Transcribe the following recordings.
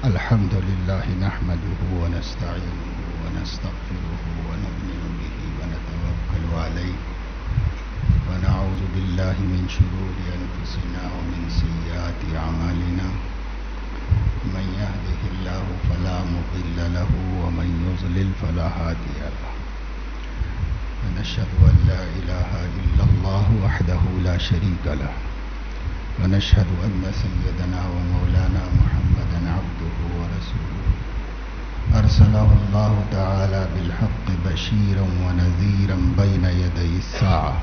الحمد لله نحمده ونستعينه ونستغفره ونؤمن به ونتوكل عليه ونعوذ بالله من شرور أنفسنا ومن سيئات أعمالنا من يهده الله فلا مضل له ومن يضلل فلا هادي له ونشهد أن لا إله إلا الله وحده لا شريك له ونشهد أن سيدنا ومولانا محمدا عبده ورسوله أرسله الله تعالى بالحق بشيرا ونذيرا بين يدي الساعة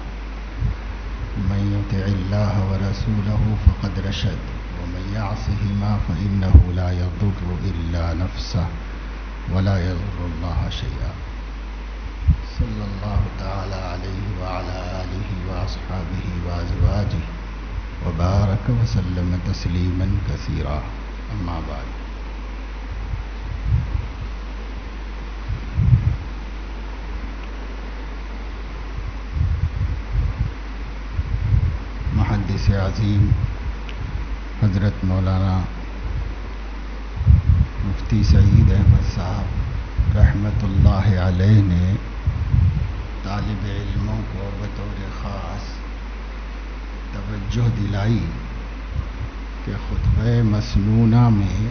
من يطع الله ورسوله فقد رشد ومن يعصهما فإنه لا يضر إلا نفسه ولا يضر الله شيئا صلى الله تعالى عليه وعلى آله وأصحابه وأزواجه وبارك وسلم تسليما كثيرا اما بعد محدث عظیم حضرت مولانا مفتی سعید احمد صاحب رحمت اللہ علیہ نے طالب علموں کو بطور خاص توجہ دلائی کہ خطبہ مسنونہ میں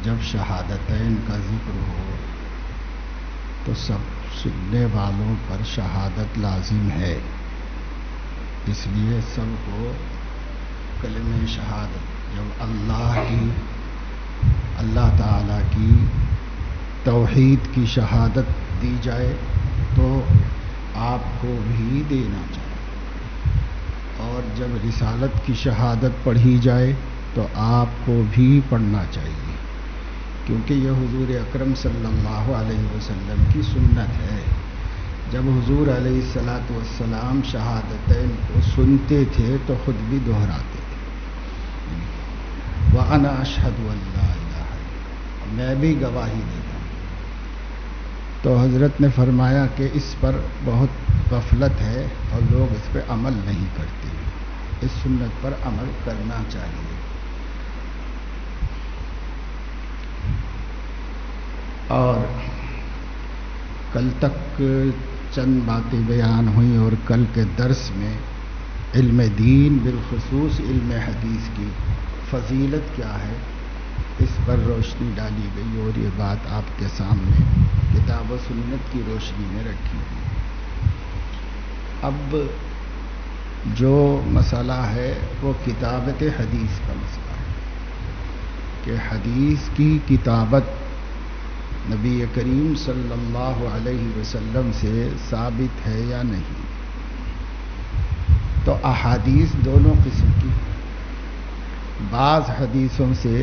جب شہادتین کا ذکر ہو تو سب سننے والوں پر شہادت لازم ہے، اس لیے سب کو کلمہ شہادت جب اللہ تعالیٰ کی توحید کی شہادت دی جائے تو آپ کو بھی دینا چاہیے، اور جب رسالت کی شہادت پڑھی جائے تو آپ کو بھی پڑھنا چاہیے، کیونکہ یہ حضور اکرم صلی اللہ علیہ وسلم کی سنت ہے۔ جب حضور علیہ السلام شہادتین کو سنتے تھے تو خود بھی دہراتے تھے، وَأَنَا أَشْهَدُ أَن لَّا إِلَٰهَ إِلَّا اللَّهُ، میں بھی گواہی دیتا ہوں۔ تو حضرت نے فرمایا کہ اس پر بہت غفلت ہے اور لوگ اس پہ عمل نہیں کرتے، اس سنت پر عمل کرنا چاہیے۔ اور کل تک چند باتیں بیان ہوئیں اور کل کے درس میں علم دین بالخصوص علم حدیث کی فضیلت کیا ہے اس پر روشنی ڈالی گئی، اور یہ بات آپ کے سامنے کتاب و سنت کی روشنی میں رکھی گئی۔ اب جو مسئلہ ہے وہ کتابت حدیث کا مسئلہ ہے کہ حدیث کی کتابت نبی کریم صلی اللہ علیہ وسلم سے ثابت ہے یا نہیں۔ تو احادیث دونوں قسم کی، بعض حدیثوں سے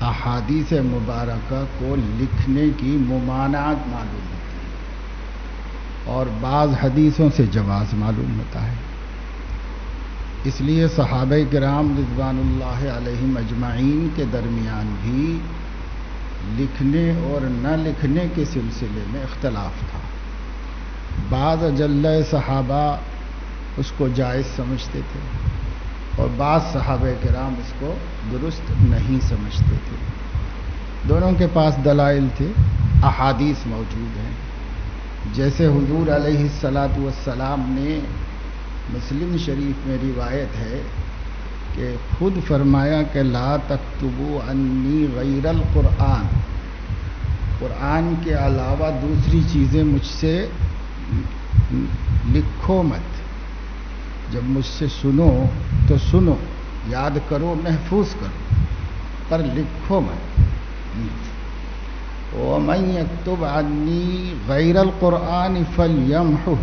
احادیث مبارکہ کو لکھنے کی ممانعت معلوم ہوتی ہے اور بعض حدیثوں سے جواز معلوم ہوتا ہے۔ اس لیے صحابہ کرام رضوان اللہ علیہم اجمعین کے درمیان بھی لکھنے اور نہ لکھنے کے سلسلے میں اختلاف تھا۔ بعض اجلہ صحابہ اس کو جائز سمجھتے تھے اور بعض صحابہ کرام اس کو درست نہیں سمجھتے تھے۔ دونوں کے پاس دلائل تھے، احادیث موجود ہیں، جیسے حضور علیہ السلام نے مسلم شریف میں روایت ہے کہ خود فرمایا کہ لا تکتبوا عنی غیر القرآن، قرآن کے علاوہ دوسری چیزیں مجھ سے لکھو مت، جب مجھ سے سنو تو سنو، یاد کرو، محفوظ کرو، پر لکھو مت۔ وَمَن يَكْتُبْ عَنِّي غَيْرَ الْقُرْآنِ فَلْيَمْحُهُ،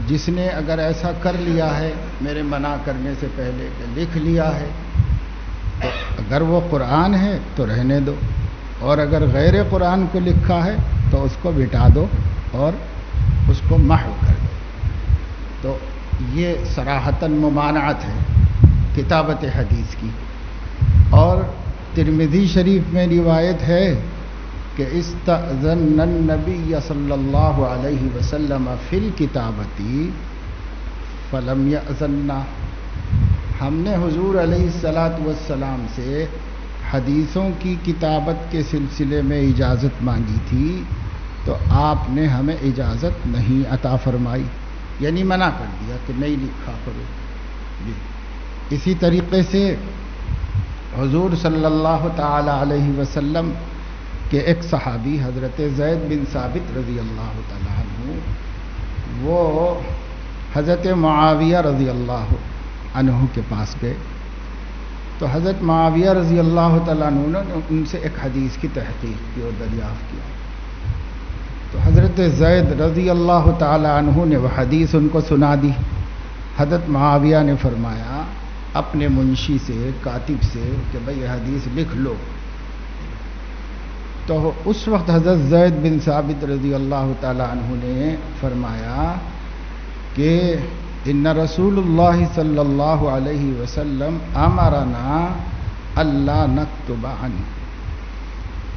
جس نے اگر ایسا کر لیا ہے میرے منع کرنے سے پہلے کہ لکھ لیا ہے، تو اگر وہ قرآن ہے تو رہنے دو، اور اگر غیر قرآن کو لکھا ہے تو اس کو مٹا دو اور اس کو محو کر دو۔ تو یہ صراحتاً ممانعت ہے کتابت حدیث کی۔ اور ترمذی شریف میں روایت ہے کہ استأذن النبی صلی اللہ علیہ وسلم فی الکتابتی فلم یأذننا، ہم نے حضور علیہ الصلاۃ والسلام سے حدیثوں کی کتابت کے سلسلے میں اجازت مانگی تھی تو آپ نے ہمیں اجازت نہیں عطا فرمائی، یعنی منع کر دیا کہ نہیں لکھا کرو جی۔ اسی طریقے سے حضور صلی اللہ تعالی علیہ وسلم کے ایک صحابی حضرت زید بن ثابت رضی اللہ تعالی عنہ، وہ حضرت معاویہ رضی اللہ عنہ کے پاس گئے تو حضرت معاویہ رضی اللہ تعالی عنہ نے ان سے ایک حدیث کی تحقیق کی اور دریافت کیا، تو حضرت زید رضی اللہ تعالی عنہ نے وہ حدیث ان کو سنا دی۔ حضرت معاویہ نے فرمایا اپنے منشی سے، کاتب سے کہ بھئی یہ حدیث لکھ لو، تو اس وقت حضرت زید بن ثابت رضی اللہ تعالی عنہ نے فرمایا کہ ان رسول اللہ صلی اللہ علیہ وسلم امرنا اللہ نکتب عنہ،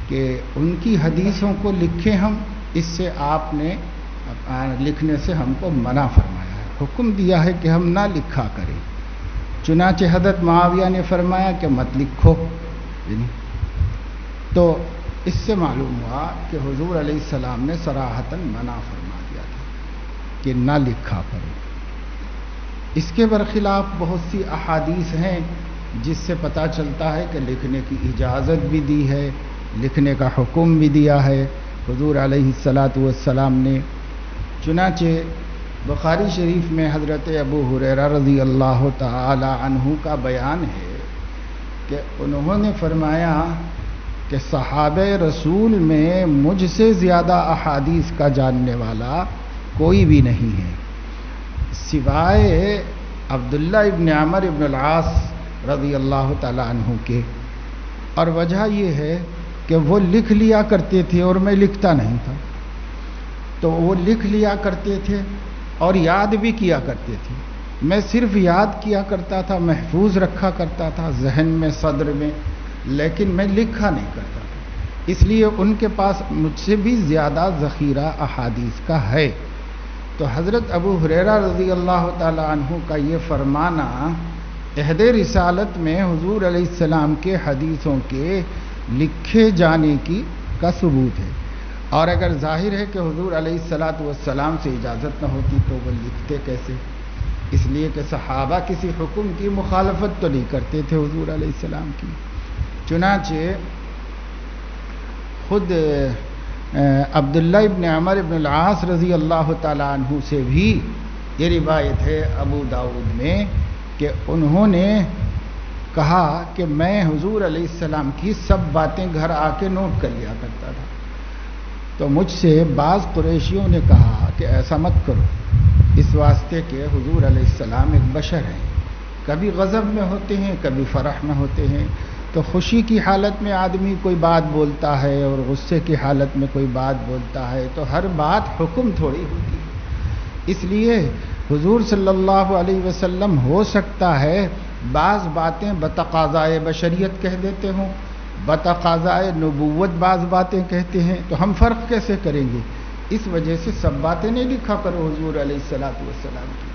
کہ ان کی حدیثوں کو لکھیں ہم، اس سے آپ نے لکھنے سے ہم کو منع فرمایا ہے، حکم دیا ہے کہ ہم نہ لکھا کریں۔ چنانچہ حضرت معاویہ نے فرمایا کہ مت لکھو، تو اس سے معلوم ہوا کہ حضور علیہ السلام نے صراحتاً منع فرما دیا تھا کہ نہ لکھا کرو۔ اس کے برخلاف بہت سی احادیث ہیں جس سے پتہ چلتا ہے کہ لکھنے کی اجازت بھی دی ہے، لکھنے کا حکم بھی دیا ہے حضور علیہ الصلاۃ والسلام نے۔ چنانچہ بخاری شریف میں حضرت ابو ہریرہ رضی اللہ تعالی عنہ کا بیان ہے کہ انہوں نے فرمایا کہ صحابہ رسول میں مجھ سے زیادہ احادیث کا جاننے والا کوئی بھی نہیں ہے سوائے عبداللہ ابن عمر ابن العاص رضی اللہ تعالی عنہ کے، اور وجہ یہ ہے کہ وہ لکھ لیا کرتے تھے اور میں لکھتا نہیں تھا، تو وہ لکھ لیا کرتے تھے اور یاد بھی کیا کرتے تھے، میں صرف یاد کیا کرتا تھا، محفوظ رکھا کرتا تھا ذہن میں، صدر میں، لیکن میں لکھا نہیں کرتا تھا، اس لیے ان کے پاس مجھ سے بھی زیادہ ذخیرہ احادیث کا ہے۔ تو حضرت ابو ہریرہ رضی اللہ تعالی عنہ کا یہ فرمانا عہد رسالت میں حضور علیہ السلام کے حدیثوں کے لکھے جانے کا ثبوت ہے، اور اگر ظاہر ہے کہ حضور علیہ الصلاۃ والسلام سے اجازت نہ ہوتی تو وہ لکھتے کیسے؟ اس لیے کہ صحابہ کسی حکم کی مخالفت تو نہیں کرتے تھے حضور علیہ السلام کی۔ چنانچہ خود عبداللہ ابن عمر ابن العاص رضی اللہ تعالی عنہ سے بھی یہ روایت ہے ابو داؤد میں کہ انہوں نے کہا کہ میں حضور علیہ السلام کی سب باتیں گھر آ کے نوٹ کر لیا کرتا تھا، تو مجھ سے بعض قریشیوں نے کہا کہ ایسا مت کرو، اس واسطے کہ حضور علیہ السلام ایک بشر ہیں، کبھی غضب میں ہوتے ہیں، کبھی فرح میں ہوتے ہیں، تو خوشی کی حالت میں آدمی کوئی بات بولتا ہے اور غصے کی حالت میں کوئی بات بولتا ہے، تو ہر بات حکم تھوڑی ہوتی ہے، اس لیے حضور صلی اللہ علیہ وسلم ہو سکتا ہے بعض باتیں بتقاضائے بشریت کہہ دیتے ہوں، بتقاضائے نبوت بعض باتیں کہتے ہیں، تو ہم فرق کیسے کریں گے؟ اس وجہ سے سب باتیں نہیں لکھا کرو حضور علیہ الصلاۃ والسلام کی۔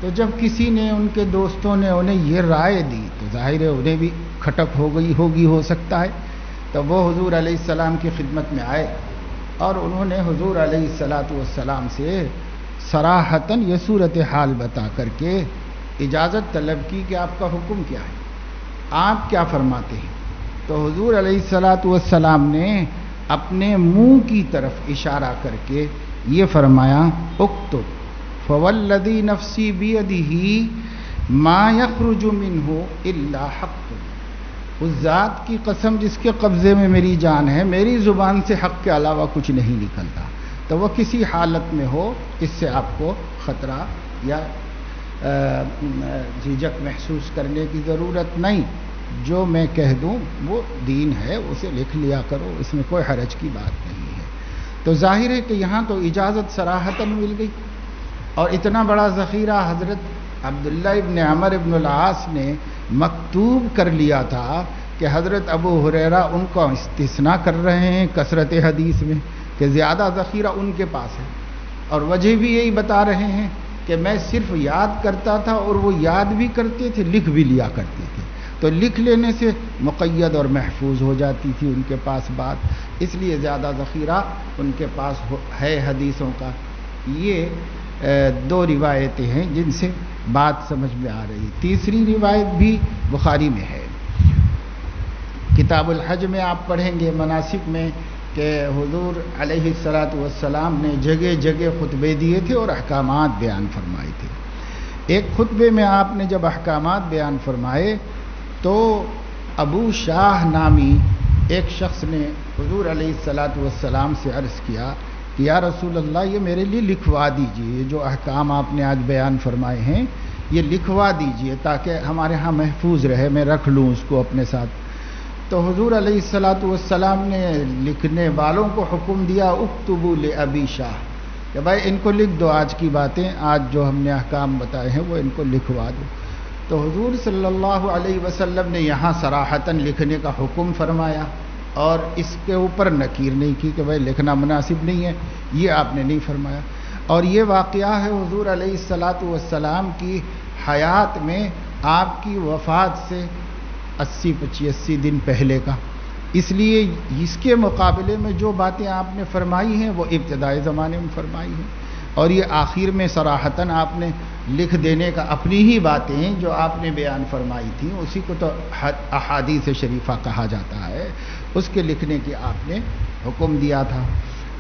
تو جب کسی نے، ان کے دوستوں نے انہیں یہ رائے دی تو ظاہر ہے انہیں بھی کھٹک ہو گئی ہوگی، ہو سکتا ہے، تو وہ حضور علیہ السلام کی خدمت میں آئے اور انہوں نے حضور علیہ الصلاۃ والسلام سے صراحتاً یہ صورتحال بتا کر کے اجازت طلب کی کہ آپ کا حکم کیا ہے، آپ کیا فرماتے ہیں؟ تو حضور علیہ الصلاۃ والسلام نے اپنے منہ کی طرف اشارہ کر کے یہ فرمایا اکتب فوالذی نفسی بیدہ ما یخرج منہ الا حق، اس ذات کی قسم جس کے قبضے میں میری جان ہے، میری زبان سے حق کے علاوہ کچھ نہیں نکلتا، تو وہ کسی حالت میں ہو اس سے آپ کو خطرہ یا جھجک محسوس کرنے کی ضرورت نہیں، جو میں کہہ دوں وہ دین ہے، اسے لکھ لیا کرو، اس میں کوئی حرج کی بات نہیں ہے۔ تو ظاہر ہے کہ یہاں تو اجازت صراحتاً مل گئی، اور اتنا بڑا ذخیرہ حضرت عبداللہ ابن عمر ابن العاص نے مکتوب کر لیا تھا کہ حضرت ابو ہریرہ ان کا استثناء کر رہے ہیں کثرت حدیث میں کہ زیادہ ذخیرہ ان کے پاس ہے، اور وجہ بھی یہی بتا رہے ہیں کہ میں صرف یاد کرتا تھا اور وہ یاد بھی کرتے تھے، لکھ بھی لیا کرتے تھے، تو لکھ لینے سے مقید اور محفوظ ہو جاتی تھی ان کے پاس بات، اس لیے زیادہ ذخیرہ ان کے پاس ہے حدیثوں کا۔ یہ دو روایتیں ہیں جن سے بات سمجھ میں آ رہی۔ تیسری روایت بھی بخاری میں ہے، کتاب الحج میں آپ پڑھیں گے مناسک میں کہ حضور علیہ الصلاۃ والسلام نے جگہ جگہ خطبے دیے تھے اور احکامات بیان فرمائے تھے۔ ایک خطبے میں آپ نے جب احکامات بیان فرمائے تو ابو شاہ نامی ایک شخص نے حضور علیہ الصلاۃ والسلام سے عرض کیا کہ یا رسول اللہ یہ میرے لیے لکھوا دیجئے، یہ جو احکام آپ نے آج بیان فرمائے ہیں یہ لکھوا دیجئے تاکہ ہمارے ہاں محفوظ رہے، میں رکھ لوں اس کو اپنے ساتھ۔ تو حضور علیہ الصلاۃ والسلام نے لکھنے والوں کو حکم دیا اکتبوا لابی شاہ، کہ بھائی ان کو لکھ دو، آج کی باتیں، آج جو ہم نے احکام بتائے ہیں وہ ان کو لکھوا دو۔ تو حضور صلی اللہ علیہ وسلم نے یہاں صراحتاً لکھنے کا حکم فرمایا اور اس کے اوپر نکیر نہیں کی کہ بھائی لکھنا مناسب نہیں ہے، یہ آپ نے نہیں فرمایا۔ اور یہ واقعہ ہے حضور علیہ الصلاۃ والسلام کی حیات میں آپ کی وفات سے 80 دن پہلے کا، اس لیے اس کے مقابلے میں جو باتیں آپ نے فرمائی ہیں وہ ابتدائی زمانے میں فرمائی ہیں، اور یہ آخر میں صراحتاً آپ نے لکھ دینے کا اپنی ہی باتیں ہیں جو آپ نے بیان فرمائی تھیں، اسی کو تو احادیث شریفہ کہا جاتا ہے، اس کے لکھنے کی آپ نے حکم دیا تھا۔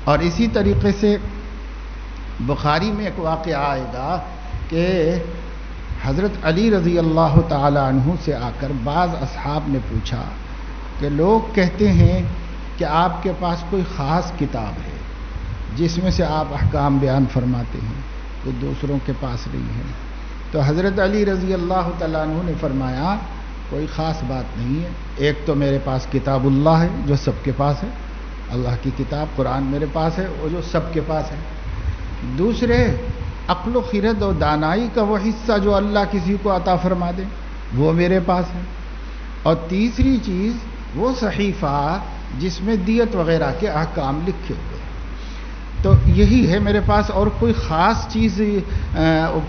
اور اسی طریقے سے بخاری میں ایک واقعہ آئے گا کہ حضرت علی رضی اللہ تعالی عنہ سے آ کر بعض اصحاب نے پوچھا کہ لوگ کہتے ہیں کہ آپ کے پاس کوئی خاص کتاب ہے جس میں سے آپ احکام بیان فرماتے ہیں تو دوسروں کے پاس نہیں ہے۔ تو حضرت علی رضی اللہ تعالیٰ عنہ نے فرمایا کوئی خاص بات نہیں ہے، ایک تو میرے پاس کتاب اللہ ہے جو سب کے پاس ہے، اللہ کی کتاب قرآن میرے پاس ہے وہ جو سب کے پاس ہے، دوسرے عقل و خرد اور دانائی کا وہ حصہ جو اللہ کسی کو عطا فرما دے وہ میرے پاس ہے، اور تیسری چیز وہ صحیفہ جس میں دیت وغیرہ کے احکام لکھے ہوئے ہیں، تو یہی ہے میرے پاس، اور کوئی خاص چیز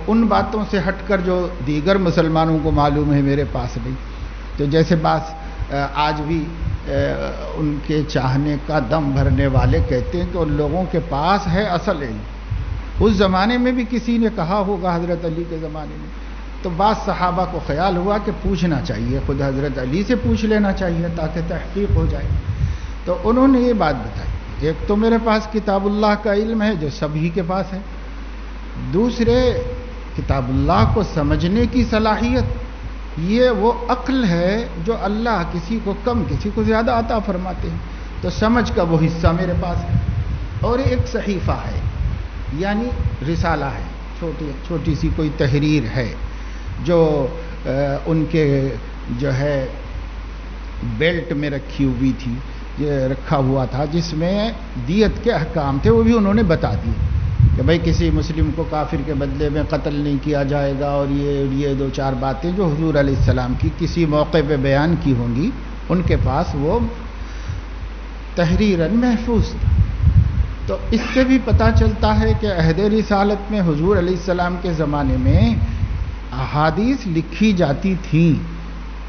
ان باتوں سے ہٹ کر جو دیگر مسلمانوں کو معلوم ہے میرے پاس نہیں۔ تو جیسے بعض آج بھی ان کے چاہنے کا دم بھرنے والے کہتے ہیں کہ ان لوگوں کے پاس ہے اصل علم، اس زمانے میں بھی کسی نے کہا ہوگا حضرت علی کے زمانے میں، تو بعض صحابہ کو خیال ہوا کہ پوچھنا چاہیے، خود حضرت علی سے پوچھ لینا چاہیے تاکہ تحقیق ہو جائے، تو انہوں نے یہ بات بتائی، ایک تو میرے پاس کتاب اللہ کا علم ہے جو سبھی کے پاس ہے، دوسرے کتاب اللہ کو سمجھنے کی صلاحیت یہ وہ عقل ہے جو اللہ کسی کو کم کسی کو زیادہ عطا فرماتے ہیں، تو سمجھ کا وہ حصہ میرے پاس ہے، اور ایک صحیفہ ہے یعنی رسالہ ہے، چھوٹی سی کوئی تحریر ہے جو ان کے جو ہے بیلٹ میں رکھی ہوئی تھی، یہ رکھا ہوا تھا جس میں دیت کے احکام تھے، وہ بھی انہوں نے بتا دیے کہ بھائی کسی مسلم کو کافر کے بدلے میں قتل نہیں کیا جائے گا، اور یہ دو چار باتیں جو حضور علیہ السلام کی کسی موقع پہ بیان کی ہوں گی ان کے پاس وہ تحریراً محفوظ تھا۔ تو اس سے بھی پتہ چلتا ہے کہ عہد رسالت میں حضور علیہ السلام کے زمانے میں احادیث لکھی جاتی تھیں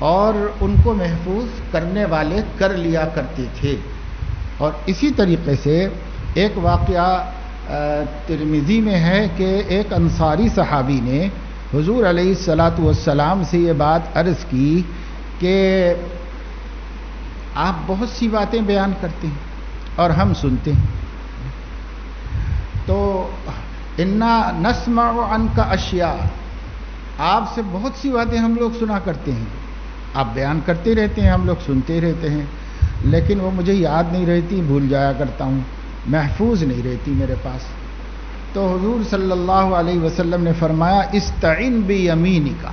اور ان کو محفوظ کرنے والے کر لیا کرتے تھے۔ اور اسی طریقے سے ایک واقعہ ترمذی میں ہے کہ ایک انصاری صحابی نے حضور علیہ الصلاۃ والسلام سے یہ بات عرض کی کہ آپ بہت سی باتیں بیان کرتے ہیں اور ہم سنتے ہیں، تو انا نسمع عنک اشیاء، آپ سے بہت سی باتیں ہم لوگ سنا کرتے ہیں، آپ بیان کرتے رہتے ہیں، ہم لوگ سنتے رہتے ہیں، لیکن وہ مجھے یاد نہیں رہتی، بھول جایا کرتا ہوں، محفوظ نہیں رہتی میرے پاس۔ تو حضور صلی اللہ علیہ وسلم نے فرمایا استعن بیمینک،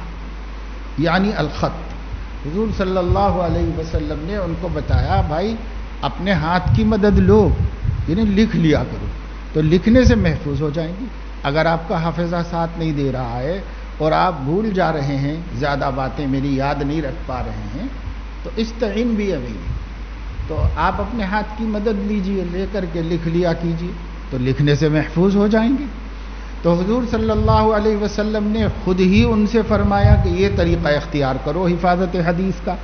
یعنی الخط۔ حضور صلی اللہ علیہ وسلم نے ان کو بتایا بھائی اپنے ہاتھ کی مدد لو، یعنی لکھ لیا کرو، تو لکھنے سے محفوظ ہو جائیں گی۔ اگر آپ کا حافظہ ساتھ نہیں دے رہا ہے اور آپ بھول جا رہے ہیں، زیادہ باتیں میری یاد نہیں رکھ پا رہے ہیں، تو استعین بیمینک، تو آپ اپنے ہاتھ کی مدد لیجئے، لے کر کے لکھ لیا کیجئے، تو لکھنے سے محفوظ ہو جائیں گے۔ تو حضور صلی اللہ علیہ وسلم نے خود ہی ان سے فرمایا کہ یہ طریقہ اختیار کرو حفاظت حدیث کا،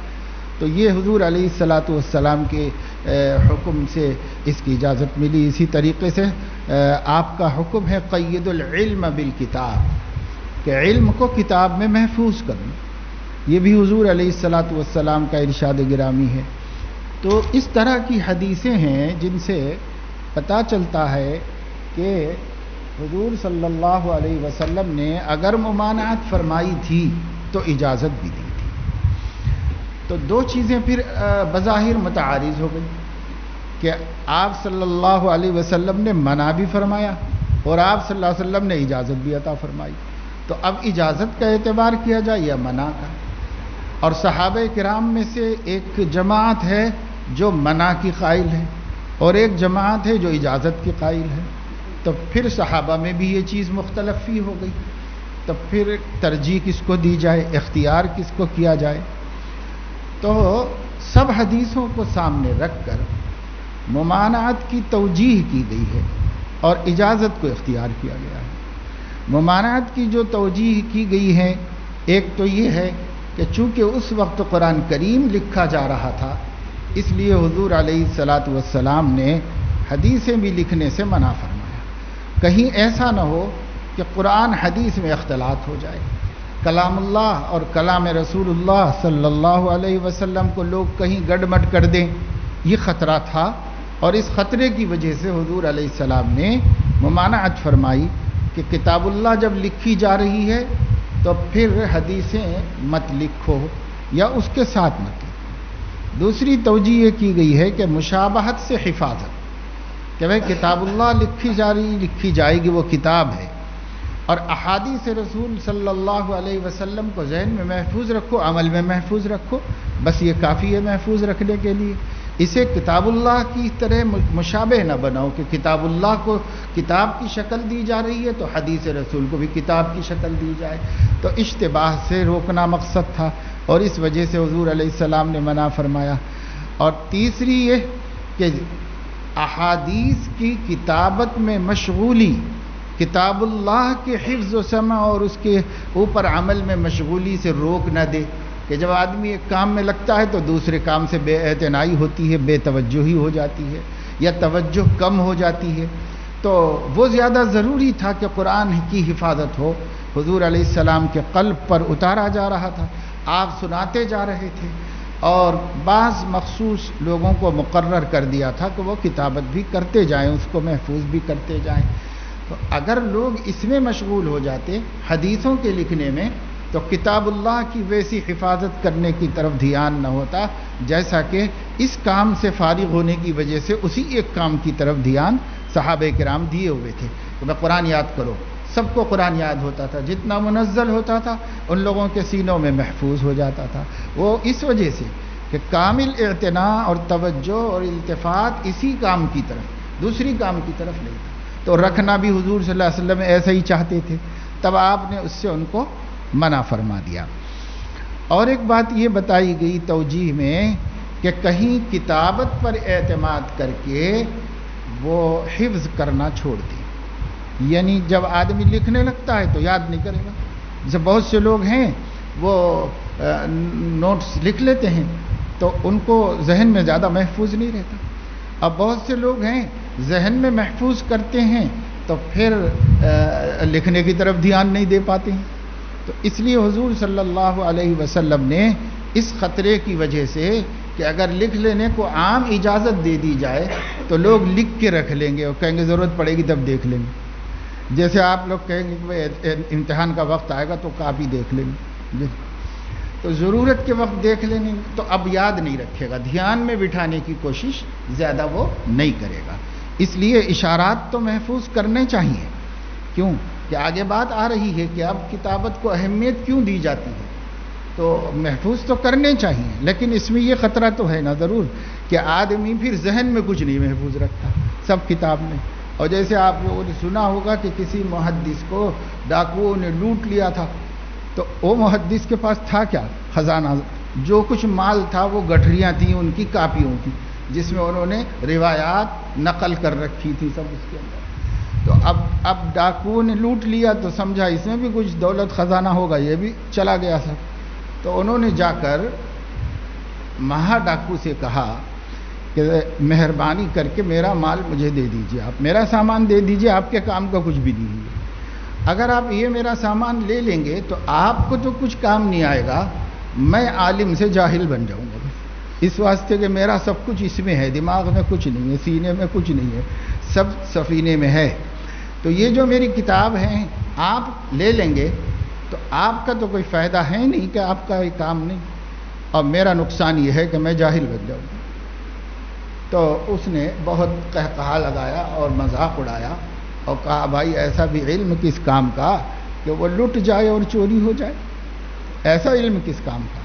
تو یہ حضور علیہ الصلاۃ والسلام کے حکم سے اس کی اجازت ملی۔ اسی طریقے سے آپ کا حکم ہے قید العلم بالکتاب، کہ علم کو کتاب میں محفوظ کرنا، یہ بھی حضور علیہ الصلاۃ والسلام کا ارشاد گرامی ہے۔ تو اس طرح کی حدیثیں ہیں جن سے پتہ چلتا ہے کہ حضور صلی اللہ علیہ وسلم نے اگر ممانعت فرمائی تھی تو اجازت بھی دی تھی۔ تو دو چیزیں پھر بظاہر متعارض ہو گئی کہ آپ صلی اللہ علیہ وسلم نے منع بھی فرمایا اور آپ صلی اللہ علیہ وسلم نے اجازت بھی عطا فرمائی، تو اب اجازت کا اعتبار کیا جائے یا منع کا؟ اور صحابہ کرام میں سے ایک جماعت ہے جو منع کی قائل ہے اور ایک جماعت ہے جو اجازت کی قائل ہے، تو پھر صحابہ میں بھی یہ چیز مختلف ہی ہو گئی، تو پھر ترجیح کس کو دی جائے، اختیار کس کو کیا جائے؟ تو سب حدیثوں کو سامنے رکھ کر ممانعت کی توجیح کی گئی ہے اور اجازت کو اختیار کیا گیا ہے۔ ممانعت کی جو توجیح کی گئی ہے، ایک تو یہ ہے کہ چونکہ اس وقت قرآن کریم لکھا جا رہا تھا، اس لیے حضور علیہ الصلاۃ والسلام نے حدیثیں بھی لکھنے سے منع فرمایا۔ کہیں ایسا نہ ہو کہ قرآن حدیث میں اختلاط ہو جائے، کلام اللہ اور کلام رسول اللہ صلی اللہ علیہ وسلم کو لوگ کہیں گڑمٹ کر دیں، یہ خطرہ تھا، اور اس خطرے کی وجہ سے حضور علیہ السلام نے ممانعت فرمائی کہ کتاب اللہ جب لکھی جا رہی ہے تو پھر حدیثیں مت لکھو یا اس کے ساتھ مت لکھو۔ دوسری توجیہ یہ کی گئی ہے کہ مشابہت سے حفاظت، کہ بھائی کتاب اللہ لکھی جائے گی، وہ کتاب ہے، اور احادیث رسول صلی اللہ علیہ وسلم کو ذہن میں محفوظ رکھو، عمل میں محفوظ رکھو، بس یہ کافی ہے محفوظ رکھنے کے لیے۔ اسے کتاب اللہ کی طرح مشابہ نہ بناؤ کہ کتاب اللہ کو کتاب کی شکل دی جا رہی ہے تو حدیث رسول کو بھی کتاب کی شکل دی جائے، تو اشتباہ سے روکنا مقصد تھا، اور اس وجہ سے حضور علیہ السلام نے منع فرمایا۔ اور تیسری یہ کہ احادیث کی کتابت میں مشغولی، کتاب اللہ کے حفظ و سمع اور اس کے اوپر عمل میں مشغولی سے روک نہ دے، کہ جب آدمی ایک کام میں لگتا ہے تو دوسرے کام سے بے اعتنائی ہوتی ہے، بے توجہی ہو جاتی ہے یا توجہ کم ہو جاتی ہے، تو وہ زیادہ ضروری تھا کہ قرآن کی حفاظت ہو۔ حضور علیہ السلام کے قلب پر اتارا جا رہا تھا، آپ سناتے جا رہے تھے، اور بعض مخصوص لوگوں کو مقرر کر دیا تھا کہ وہ کتابت بھی کرتے جائیں، اس کو محفوظ بھی کرتے جائیں۔ تو اگر لوگ اس میں مشغول ہو جاتے حدیثوں کے لکھنے میں، تو کتاب اللہ کی ویسی حفاظت کرنے کی طرف دھیان نہ ہوتا، جیسا کہ اس کام سے فارغ ہونے کی وجہ سے اسی ایک کام کی طرف دھیان صحابہ کرام دیے ہوئے تھے کہ میں قرآن یاد کرو، سب کو قرآن یاد ہوتا تھا، جتنا منزل ہوتا تھا ان لوگوں کے سینوں میں محفوظ ہو جاتا تھا۔ وہ اس وجہ سے کہ کامل اعتناء اور توجہ اور التفات اسی کام کی طرف، دوسری کام کی طرف نہیں تھا، تو رکھنا بھی حضور صلی اللہ علیہ وسلم ایسا ہی چاہتے تھے، تب آپ نے اس سے ان کو منع فرما دیا۔ اور ایک بات یہ بتائی گئی توجیہ میں کہ کہیں کتابت پر اعتماد کر کے وہ حفظ کرنا چھوڑ دیں، یعنی جب آدمی لکھنے لگتا ہے تو یاد نہیں کرے گا۔ جیسے بہت سے لوگ ہیں وہ نوٹس لکھ لیتے ہیں تو ان کو ذہن میں زیادہ محفوظ نہیں رہتا، اب بہت سے لوگ ہیں ذہن میں محفوظ کرتے ہیں تو پھر لکھنے کی طرف دھیان نہیں دے پاتے ہیں۔ تو اس لیے حضور صلی اللہ علیہ وسلم نے اس خطرے کی وجہ سے کہ اگر لکھ لینے کو عام اجازت دے دی جائے تو لوگ لکھ کے رکھ لیں گے اور کہیں گے ضرورت پڑے گی تب دیکھ لیں گے، جیسے آپ لوگ کہیں گے کہ امتحان کا وقت آئے گا تو کاپی دیکھ لیں گے، تو ضرورت کے وقت دیکھ لیں گے تو اب یاد نہیں رکھے گا، دھیان میں بٹھانے کی کوشش زیادہ وہ نہیں کرے گا۔ اس لیے اشارات تو محفوظ کرنے چاہیے، کیوں کہ آگے بات آ رہی ہے کہ اب کتابت کو اہمیت کیوں دی جاتی ہے، تو محفوظ تو کرنے چاہیے، لیکن اس میں یہ خطرہ تو ہے نا ضرور کہ آدمی پھر ذہن میں کچھ نہیں محفوظ رکھتا سب کتاب میں۔ اور جیسے آپ لوگوں نے سنا ہوگا کہ کسی محدث کو ڈاکوؤں نے لوٹ لیا تھا، تو وہ محدث کے پاس تھا کیا؟ خزانہ، جو کچھ مال تھا وہ گٹھریاں تھیں ان کی کاپیوں کی، جس میں انہوں نے روایات نقل کر رکھی تھی سب اس کے اندر۔ تو اب ڈاکوؤں نے لوٹ لیا تو سمجھا اس میں بھی کچھ دولت خزانہ ہوگا، یہ بھی چلا گیا سب. تو انہوں نے جا کر مہا ڈاکو سے کہا کہ مہربانی کر کے میرا مال مجھے دے دیجیے، آپ میرا سامان دے دیجیے، آپ کے کام کا کچھ بھی نہیں ہے. اگر آپ یہ میرا سامان لے لیں گے تو آپ کو تو کچھ کام نہیں آئے گا، میں عالم سے جاہل بن جاؤں گا. اس واسطے کہ میرا سب کچھ اس میں ہے، دماغ میں کچھ نہیں ہے، سینے میں کچھ نہیں ہے، سب سفینے میں ہے. تو یہ جو میری کتاب ہے آپ لے لیں گے تو آپ کا تو کوئی فائدہ ہے نہیں کہ آپ کا یہ کام نہیں، اور میرا نقصان یہ ہے کہ میں جاہل بن جاؤں. تو اس نے بہت قہقہا لگایا اور مذاق اڑایا اور کہا بھائی ایسا بھی علم کس کام کا کہ وہ لٹ جائے اور چوری ہو جائے؟ ایسا علم کس کام کا؟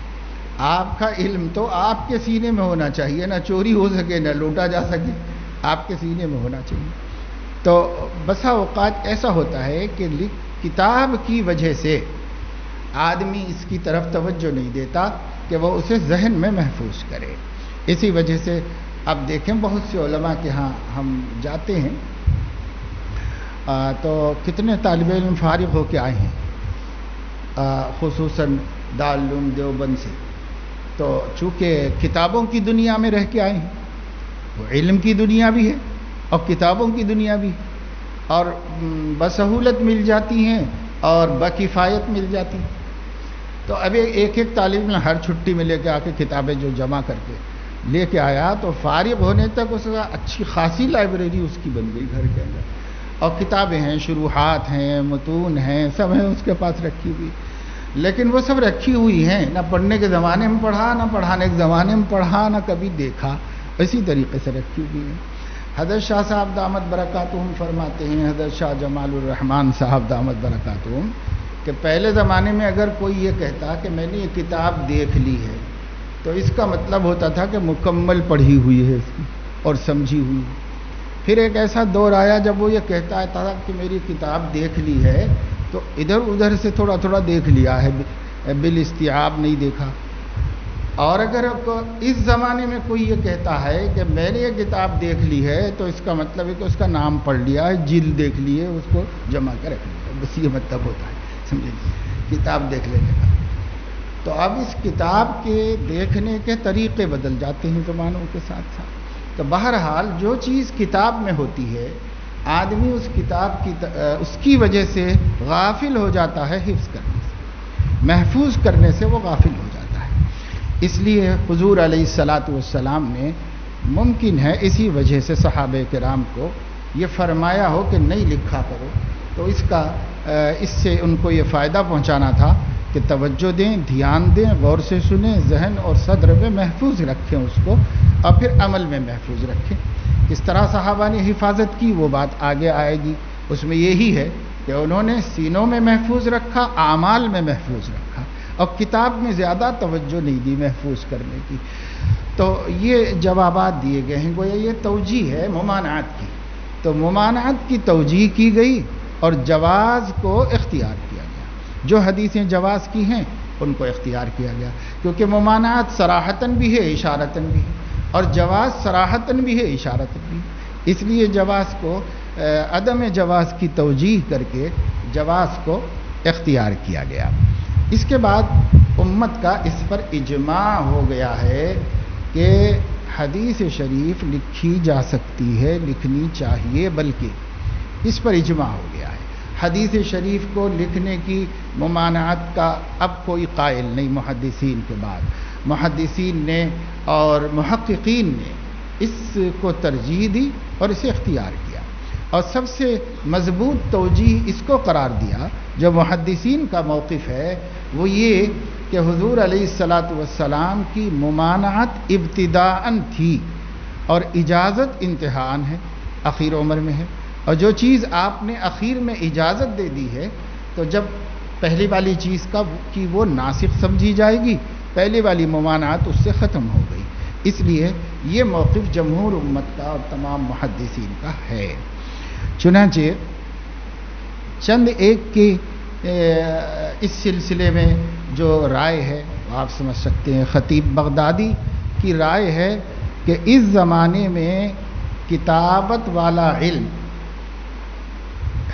آپ کا علم تو آپ کے سینے میں ہونا چاہیے، نہ چوری ہو سکے نہ لوٹا جا سکے، آپ کے سینے میں ہونا چاہیے. تو بسا اوقات ایسا ہوتا ہے کہ کتاب کی وجہ سے آدمی اس کی طرف توجہ نہیں دیتا کہ وہ اسے ذہن میں محفوظ کرے. اسی وجہ سے اب دیکھیں بہت سے علماء کے ہاں ہم جاتے ہیں تو کتنے طالب علم فارغ ہو کے آئے ہیں، خصوصاً دارالعلوم دیوبند سے. تو چونکہ کتابوں کی دنیا میں رہ کے آئے ہیں، وہ علم کی دنیا بھی ہے اور کتابوں کی دنیا بھی، اور بسہولت مل جاتی ہیں اور بکفایت مل جاتی. تو اب ایک طالب علم ہر چھٹی میں لے کے آ کے کتابیں جو جمع کر کے لے کے آیا تو فارغ ہونے تک اس کا اچھی خاصی لائبریری اس کی بن گئی گھر کے اندر، اور کتابیں ہیں، شروحات ہیں، متون ہیں، سب ہیں اس کے پاس رکھی ہوئی. لیکن وہ سب رکھی ہوئی ہیں، نہ پڑھنے کے زمانے میں پڑھا، نہ پڑھانے کے زمانے میں پڑھا، نہ کبھی دیکھا، اسی طریقے سے رکھی ہوئی ہیں. حضرت شاہ صاحب دامت برکاتہم فرماتے ہیں، حضرت شاہ جمال الرحمن صاحب دامت برکاتہم، کہ پہلے زمانے میں اگر کوئی یہ کہتا کہ میں نے یہ کتاب دیکھ لی ہے تو اس کا مطلب ہوتا تھا کہ مکمل پڑھی ہوئی ہے اس کی اور سمجھی ہوئی. پھر ایک ایسا دور آیا جب وہ یہ کہتا تھا کہ میری کتاب دیکھ لی ہے تو ادھر ادھر سے تھوڑا تھوڑا دیکھ لیا ہے، بالاستیعاب نہیں دیکھا. اور اگر اس زمانے میں کوئی یہ کہتا ہے کہ میں نے یہ کتاب دیکھ لی ہے تو اس کا مطلب ہے کہ اس کا نام پڑھ لیا ہے، جلد دیکھ لی ہے، اس کو جمع کر رکھ لیا، بس یہ مطلب ہوتا ہے، سمجھے، کتاب دیکھ لینے کا. تو اب اس کتاب کے دیکھنے کے طریقے بدل جاتے ہیں زمانوں کے ساتھ ساتھ. تو بہرحال جو چیز کتاب میں ہوتی ہے آدمی اس کتاب کی اس کی وجہ سے غافل ہو جاتا ہے، حفظ کرنے سے، محفوظ کرنے سے وہ غافل ہو جاتا ہے. اس لیے حضور علیہ الصلاۃ والسلام نے ممکن ہے اسی وجہ سے صحابہ کرام کو یہ فرمایا ہو کہ نہیں لکھا کرو، تو اس سے ان کو یہ فائدہ پہنچانا تھا کہ توجہ دیں، دھیان دیں، غور سے سنیں، ذہن اور صدر میں محفوظ رکھیں اس کو، اور پھر عمل میں محفوظ رکھیں. اس طرح صحابہ نے حفاظت کی، وہ بات آگے آئے گی. اس میں یہی ہے کہ انہوں نے سینوں میں محفوظ رکھا، اعمال میں محفوظ رکھا، اور کتاب میں زیادہ توجہ نہیں دی محفوظ کرنے کی. تو یہ جوابات دیے گئے ہیں، گویا یہ توجیہ ہے ممانعات کی. تو ممانعت کی توجیہ کی گئی اور جواز کو اختیار کیا گیا. جو حدیثیں جواز کی ہیں ان کو اختیار کیا گیا، کیونکہ ممانعت صراحتاً بھی ہے، اشارتاً بھی ہے، اور جواز صراحتاً بھی ہے، اشارتاً بھی ہے. اس لیے جواز کو عدم جواز کی توجیہ کر کے جواز کو اختیار کیا گیا. اس کے بعد امت کا اس پر اجماع ہو گیا ہے کہ حدیث شریف لکھی جا سکتی ہے، لکھنی چاہیے، بلکہ اس پر اجماع ہو گیا ہے. حدیث شریف کو لکھنے کی ممانعت کا اب کوئی قائل نہیں. محدثین کے بعد محدثین نے اور محققین نے اس کو ترجیح دی اور اسے اختیار کیا، اور سب سے مضبوط توجیہ اس کو قرار دیا جو محدثین کا موقف ہے، وہ یہ کہ حضور علیہ الصلاۃ والسلام کی ممانعت ابتداءً تھی اور اجازت انتہاءً ہے، اخیر عمر میں ہے. اور جو چیز آپ نے اخیر میں اجازت دے دی ہے تو جب پہلی والی چیز کی وہ ناسخ سمجھی جائے گی، پہلی والی ممانعت اس سے ختم ہو گئی. اس لیے یہ موقف جمہور امت کا اور تمام محدثین کا ہے. چنانچہ چند ایک کی اس سلسلے میں جو رائے ہے آپ سمجھ سکتے ہیں. خطیب بغدادی کی رائے ہے کہ اس زمانے میں کتابت والا علم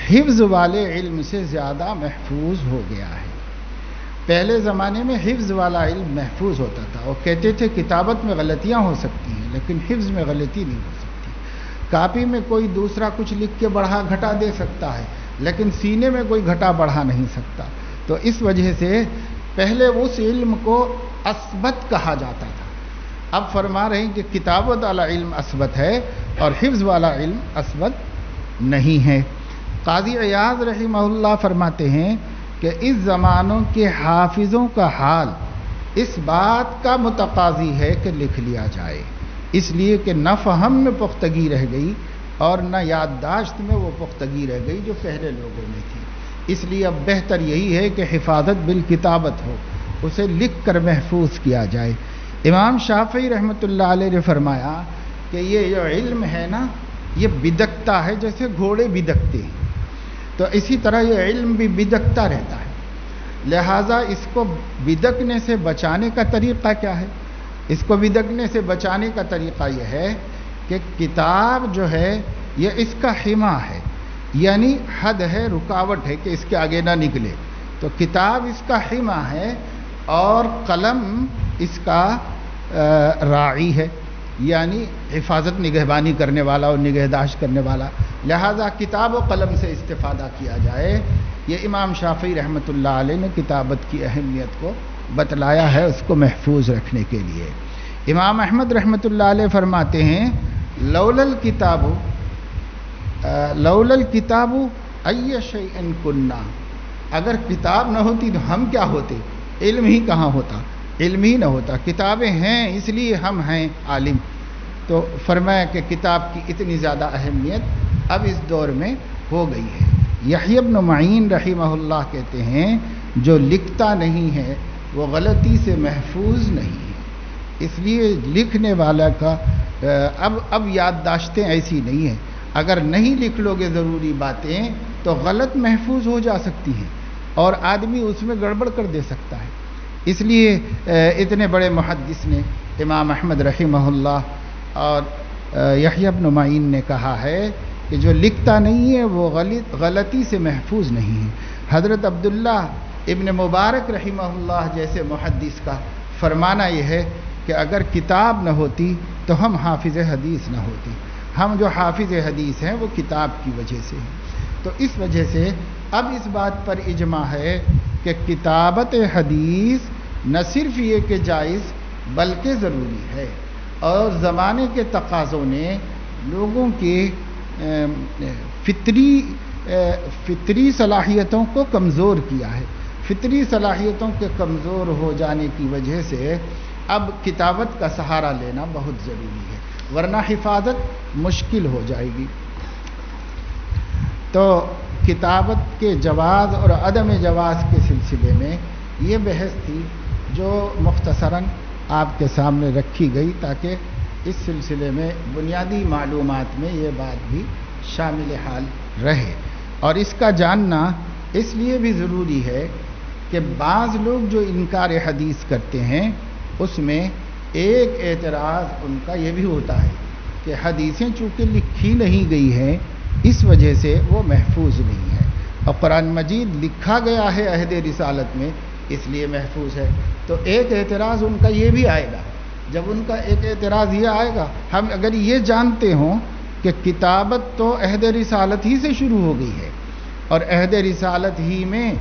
حفظ والے علم سے زیادہ محفوظ ہو گیا ہے۔ پہلے زمانے میں حفظ والا علم محفوظ ہوتا تھا، وہ کہتے تھے کتابت میں غلطیاں ہو سکتی ہیں لیکن حفظ میں غلطی نہیں ہو سکتی۔ کاپی میں کوئی دوسرا کچھ لکھ کے بڑھا گھٹا دے سکتا ہے لیکن سینے میں کوئی گھٹا بڑھا نہیں سکتا۔ تو اس وجہ سے پہلے اس علم کو اثبت کہا جاتا تھا۔ اب فرما رہے ہیں کہ کتابت والا علم اثبت ہے اور حفظ والا علم اثبت نہیں ہے۔ قاضی عیاض رحمہ اللہ فرماتے ہیں کہ اس زمانوں کے حافظوں کا حال اس بات کا متقاضی ہے کہ لکھ لیا جائے، اس لیے کہ نہ فہم میں پختگی رہ گئی اور نہ یادداشت میں وہ پختگی رہ گئی جو پہلے لوگوں میں تھی۔ اس لیے اب بہتر یہی ہے کہ حفاظت بالکتابت ہو، اسے لکھ کر محفوظ کیا جائے۔ امام شافعی رحمۃ اللہ علیہ نے فرمایا کہ یہ جو علم ہے نا یہ بدکتا ہے، جیسے گھوڑے بدکتے ہیں تو اسی طرح یہ علم بھی بدکتا رہتا ہے، لہٰذا اس کو بدکنے سے بچانے کا طریقہ کیا ہے؟ اس کو بدکنے سے بچانے کا طریقہ یہ ہے کہ کتاب جو ہے یہ اس کا حما ہے، یعنی حد ہے، رکاوٹ ہے کہ اس کے آگے نہ نکلے، تو کتاب اس کا حما ہے اور قلم اس کا راعی ہے، یعنی حفاظت نگہبانی کرنے والا اور نگہداشت کرنے والا، لہذا کتاب و قلم سے استفادہ کیا جائے۔ یہ امام شافعی رحمۃ اللہ علیہ نے کتابت کی اہمیت کو بتلایا ہے اس کو محفوظ رکھنے کے لیے۔ امام احمد رحمۃ اللہ علیہ فرماتے ہیں لولا الکتاب ای شیء کنا، اگر کتاب نہ ہوتی تو ہم کیا ہوتے؟ علم ہی کہاں ہوتا، علم ہی نہ ہوتا، کتابیں ہیں اس لیے ہم ہیں عالم۔ تو فرمایا کہ کتاب کی اتنی زیادہ اہمیت اب اس دور میں ہو گئی ہے۔ یحییٰ بن معین رحمہ اللہ کہتے ہیں جو لکھتا نہیں ہے وہ غلطی سے محفوظ نہیں ہے، اس لیے لکھنے والا کا اب یادداشتیں ایسی نہیں ہیں، اگر نہیں لکھ لو گے ضروری باتیں تو غلط محفوظ ہو جا سکتی ہیں اور آدمی اس میں گڑبڑ کر دے سکتا ہے۔ اس لیے اتنے بڑے محدث نے امام احمد رحمہ اللہ اور یحییٰ بن معین نے کہا ہے کہ جو لکھتا نہیں ہے وہ غلطی سے محفوظ نہیں ہے۔ حضرت عبداللہ ابن مبارک رحمہ اللہ جیسے محدث کا فرمانا یہ ہے کہ اگر کتاب نہ ہوتی تو ہم حافظ حدیث نہ ہوتے، ہم جو حافظ حدیث ہیں وہ کتاب کی وجہ سے ہیں۔ تو اس وجہ سے اب اس بات پر اجماع ہے کہ کتابت حدیث نہ صرف یہ کہ جائز بلکہ ضروری ہے، اور زمانے کے تقاضوں نے لوگوں کے فطری صلاحیتوں کو کمزور کیا ہے۔ فطری صلاحیتوں کے کمزور ہو جانے کی وجہ سے اب کتابت کا سہارا لینا بہت ضروری ہے، ورنہ حفاظت مشکل ہو جائے گی۔ تو کتابت کے جواز اور عدم جواز کے سلسلے میں یہ بحث تھی جو مختصراً آپ کے سامنے رکھی گئی تاکہ اس سلسلے میں بنیادی معلومات میں یہ بات بھی شامل حال رہے۔ اور اس کا جاننا اس لیے بھی ضروری ہے کہ بعض لوگ جو انکار حدیث کرتے ہیں اس میں ایک اعتراض ان کا یہ بھی ہوتا ہے کہ حدیثیں چونکہ لکھی نہیں گئی ہیں اس وجہ سے وہ محفوظ نہیں ہے، اور قرآن مجید لکھا گیا ہے عہد رسالت میں اس لیے محفوظ ہے۔ تو ایک اعتراض ان کا یہ بھی آئے گا، جب ان کا ایک اعتراض یہ آئے گا، ہم اگر یہ جانتے ہوں کہ کتابت تو عہد رسالت ہی سے شروع ہو گئی ہے اور عہد رسالت ہی میں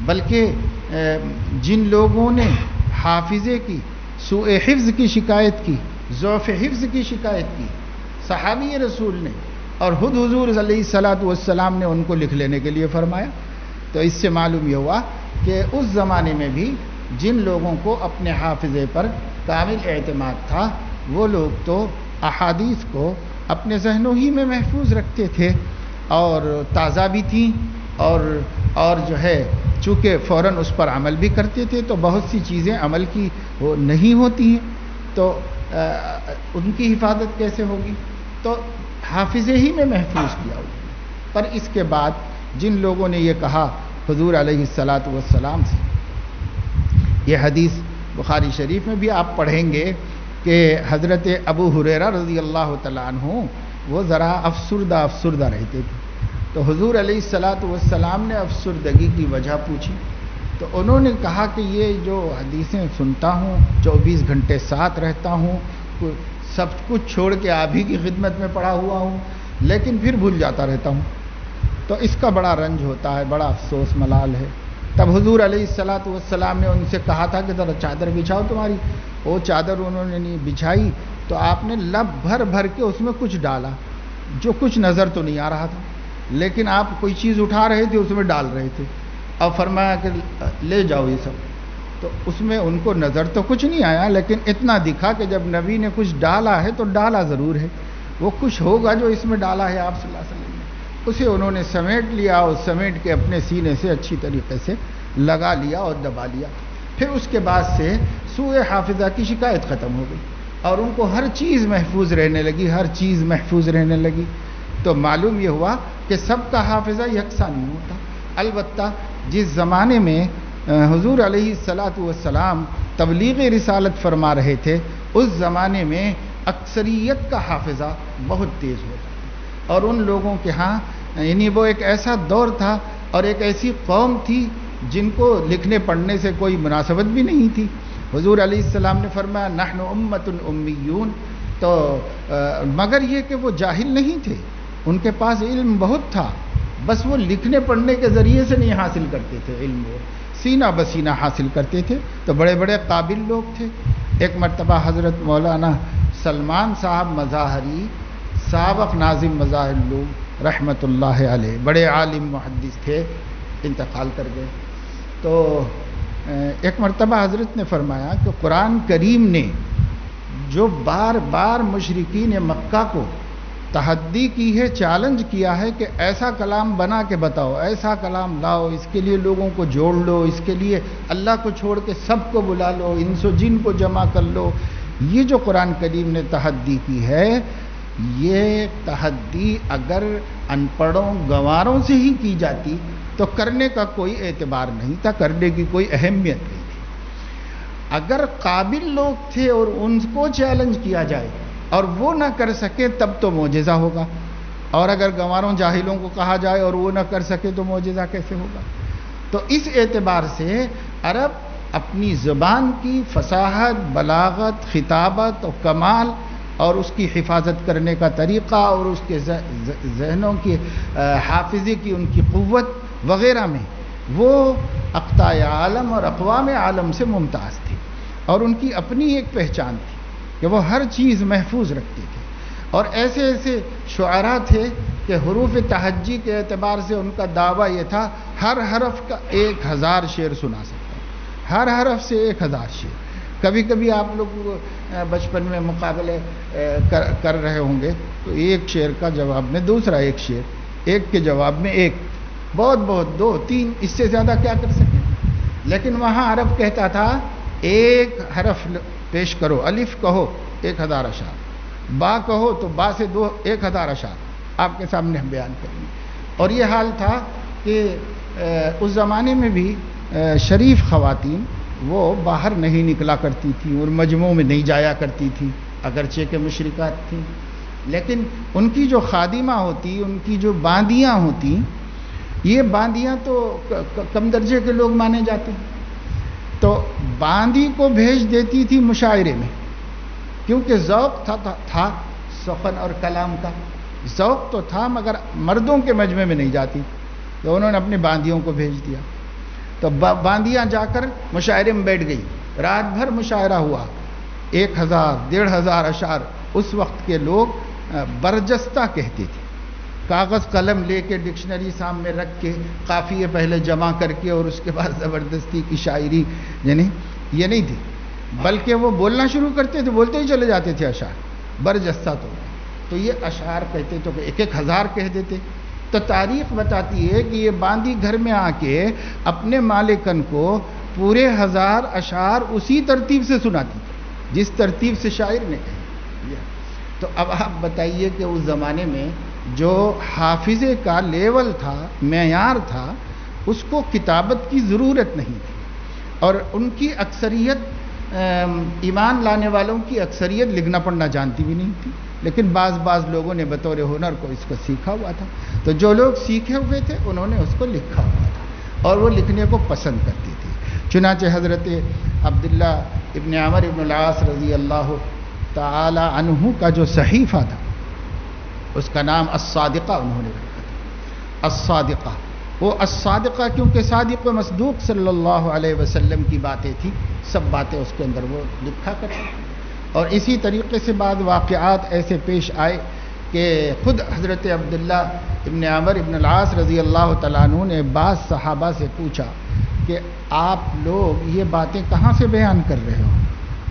بلکہ جن لوگوں نے حافظے کی سوء حفظ کی شکایت کی، ضعف حفظ کی شکایت کی صحابی رسول نے، اور خود حضور علیہ الصلاۃ والسلام نے ان کو لکھ لینے کے لیے فرمایا، تو اس سے معلوم یہ ہوا کہ اس زمانے میں بھی جن لوگوں کو اپنے حافظے پر کامل اعتماد تھا وہ لوگ تو احادیث کو اپنے ذہنوں ہی میں محفوظ رکھتے تھے اور تازہ بھی تھیں، اور جو ہے چونکہ فوراً اس پر عمل بھی کرتے تھے، تو بہت سی چیزیں عمل کی وہ نہیں ہوتی ہیں، تو ان کی حفاظت کیسے ہوگی؟ تو حافظے ہی میں محفوظ کیا ہوگا۔ پر اس کے بعد جن لوگوں نے یہ کہا حضور علیہ الصلاۃ والسلام سے، یہ حدیث بخاری شریف میں بھی آپ پڑھیں گے کہ حضرت ابو ہریرہ رضی اللہ تعالیٰ عنہ وہ ذرا افسردہ رہتے تھے، تو حضور علیہ الصلاۃ والسلام نے افسردگی کی وجہ پوچھی، تو انہوں نے کہا کہ یہ جو حدیثیں سنتا ہوں، 24 گھنٹے ساتھ رہتا ہوں، سب کچھ چھوڑ کے آپ ہی کی خدمت میں پڑا ہوا ہوں، لیکن پھر بھول جاتا رہتا ہوں، تو اس کا بڑا رنج ہوتا ہے، بڑا افسوس ملال ہے۔ تب حضور علیہ الصلاۃ والسلام نے ان سے کہا تھا کہ ذرا چادر بچھاؤ تمہاری، وہ چادر انہوں نے نہیں بچھائی، تو آپ نے لب بھر بھر کے اس میں کچھ ڈالا، جو کچھ نظر تو نہیں آ رہا تھا، لیکن آپ کوئی چیز اٹھا رہے تھے اس میں ڈال رہے تھے، اور فرمایا کہ لے جاؤ یہ سب۔ تو اس میں ان کو نظر تو کچھ نہیں آیا، لیکن اتنا دکھا کہ جب نبی نے کچھ ڈالا ہے تو ڈالا ضرور ہے، وہ کچھ ہوگا جو اس میں ڈالا ہے آپ صلی اللہ علیہ وسلم نے۔ اسے انہوں نے سمیٹ لیا اور سمیٹ کے اپنے سینے سے اچھی طریقے سے لگا لیا اور دبا لیا۔ پھر اس کے بعد سے سوء حافظہ کی شکایت ختم ہو گئی اور ان کو ہر چیز محفوظ رہنے لگی، ہر چیز محفوظ رہنے لگی۔ تو معلوم یہ ہوا کہ سب کا حافظہ یکساں نہیں ہوتا۔ البتہ جس زمانے میں حضور علیہ الصلاۃ والسلام تبلیغ رسالت فرما رہے تھے، اس زمانے میں اکثریت کا حافظہ بہت تیز ہوتا تھا، اور ان لوگوں کے ہاں یعنی وہ ایک ایسا دور تھا اور ایک ایسی قوم تھی جن کو لکھنے پڑھنے سے کوئی مناسبت بھی نہیں تھی۔ حضور علیہ السلام نے فرمایا نحن امۃ امیون، تو مگر یہ کہ وہ جاہل نہیں تھے، ان کے پاس علم بہت تھا، بس وہ لکھنے پڑھنے کے ذریعے سے نہیں حاصل کرتے تھے علم، وہ سینہ بسینہ حاصل کرتے تھے، تو بڑے بڑے قابل لوگ تھے۔ ایک مرتبہ حضرت مولانا سلمان صاحب مظاہری سابق ناظم مظاہر العلوم رحمۃ اللہ علیہ، بڑے عالم محدث تھے، انتقال کر گئے۔ تو ایک مرتبہ حضرت نے فرمایا کہ قرآن کریم نے جو بار بار مشرکین مکہ کو تحدی کی ہے، چیلنج کیا ہے کہ ایسا کلام بنا کے بتاؤ، ایسا کلام لاؤ، اس کے لیے لوگوں کو جوڑ لو، اس کے لیے اللہ کو چھوڑ کے سب کو بلا لو، انس و جن کو جمع کر لو، یہ جو قرآن کریم نے تحدی کی ہے، یہ تحدی اگر ان پڑھوں گنواروں سے ہی کی جاتی تو کرنے کا کوئی اعتبار نہیں تھا، کرنے کی کوئی اہمیت نہیں تھی۔ اگر قابل لوگ تھے اور ان کو چیلنج کیا جائے اور وہ نہ کر سکے تب تو معجزہ ہوگا، اور اگر گنواروں جاہلوں کو کہا جائے اور وہ نہ کر سکے تو معجزہ کیسے ہوگا؟ تو اس اعتبار سے عرب اپنی زبان کی فصاحت، بلاغت، خطابت اور کمال اور اس کی حفاظت کرنے کا طریقہ اور اس کے ذہنوں کی حافظے کی ان کی قوت وغیرہ میں وہ اقطاع عالم اور اقوام عالم سے ممتاز تھی، اور ان کی اپنی ایک پہچان تھی کہ وہ ہر چیز محفوظ رکھتے تھے۔ اور ایسے ایسے شعراء تھے کہ حروف تہجی کے اعتبار سے ان کا دعویٰ یہ تھا ہر حرف کا 1000 شعر سنا سکتا ہے، ہر حرف سے 1000 شعر۔ کبھی کبھی آپ لوگ بچپن میں مقابلے کر رہے ہوں گے تو ایک شعر کا جواب میں دوسرا ایک شعر، ایک کے جواب میں ایک، بہت بہت 2 3، اس سے زیادہ کیا کر سکیں؟ لیکن وہاں عرب کہتا تھا ایک حرف پیش کرو، الف کہو 1000 اشعار، با کہو تو با سے 1000 اشعار آپ کے سامنے ہم بیان کریں گے۔ اور یہ حال تھا کہ اس زمانے میں بھی شریف خواتین وہ باہر نہیں نکلا کرتی تھیں اور مجمعوں میں نہیں جایا کرتی تھیں، اگرچہ کہ مشرکات تھیں، لیکن ان کی جو خادمہ ہوتی، ان کی جو باندیاں ہوتی، یہ باندیاں تو کم درجے کے لوگ مانے جاتے ہیں، تو باندی کو بھیج دیتی تھی مشاعرے میں، کیونکہ ذوق تھا سخن اور کلام کا، ذوق تو تھا مگر مردوں کے مجمع میں نہیں جاتی، تو انہوں نے اپنی باندیوں کو بھیج دیا، تو باندیاں جا کر مشاعرے میں بیٹھ گئی، رات بھر مشاعرہ ہوا، 1000 1500 اشعار اس وقت کے لوگ برجستہ کہتے تھے، کاغذ قلم لے کے ڈکشنری سامنے رکھ کے قافیے پہلے جمع کر کے اور اس کے بعد زبردستی کی شاعری، یعنی یہ نہیں تھی، بلکہ وہ بولنا شروع کرتے تھے، بولتے ہی چلے جاتے تھے اشعار، برجستہ تو یہ اشعار کہتے تو 1000 کہہ دیتے۔ تو تاریخ بتاتی ہے کہ یہ باندی گھر میں آ کے اپنے مالکن کو پورے 1000 اشعار اسی ترتیب سے سناتی جس ترتیب سے شاعر نے کہی۔ تو اب آپ بتائیے کہ اس زمانے میں جو حافظے کا لیول تھا، معیار تھا، اس کو کتابت کی ضرورت نہیں تھی، اور ان کی اکثریت ایمان لانے والوں کی اکثریت لکھنا پڑھنا جانتی بھی نہیں تھی، لیکن بعض لوگوں نے بطور ہنر کو اس کو سیکھا ہوا تھا. تو جو لوگ سیکھے ہوئے تھے انہوں نے اس کو لکھا ہوا تھا اور وہ لکھنے کو پسند کرتی تھی. چنانچہ حضرت عبداللہ ابن عمر ابن العاص رضی اللہ تعالی عنہ کا جو صحیفہ تھا اس کا نام الصادقہ انہوں نے رکھا تھا. الصادقہ، وہ الصادقہ کیونکہ صادق و مصدوق صلی اللہ علیہ وسلم کی باتیں تھیں، سب باتیں اس کے اندر وہ لکھا کرتے. اور اسی طریقے سے بعض واقعات ایسے پیش آئے کہ خود حضرت عبداللہ ابن عمر ابن العاص رضی اللہ تعالیٰ عنہ نے بعض صحابہ سے پوچھا کہ آپ لوگ یہ باتیں کہاں سے بیان کر رہے ہو؟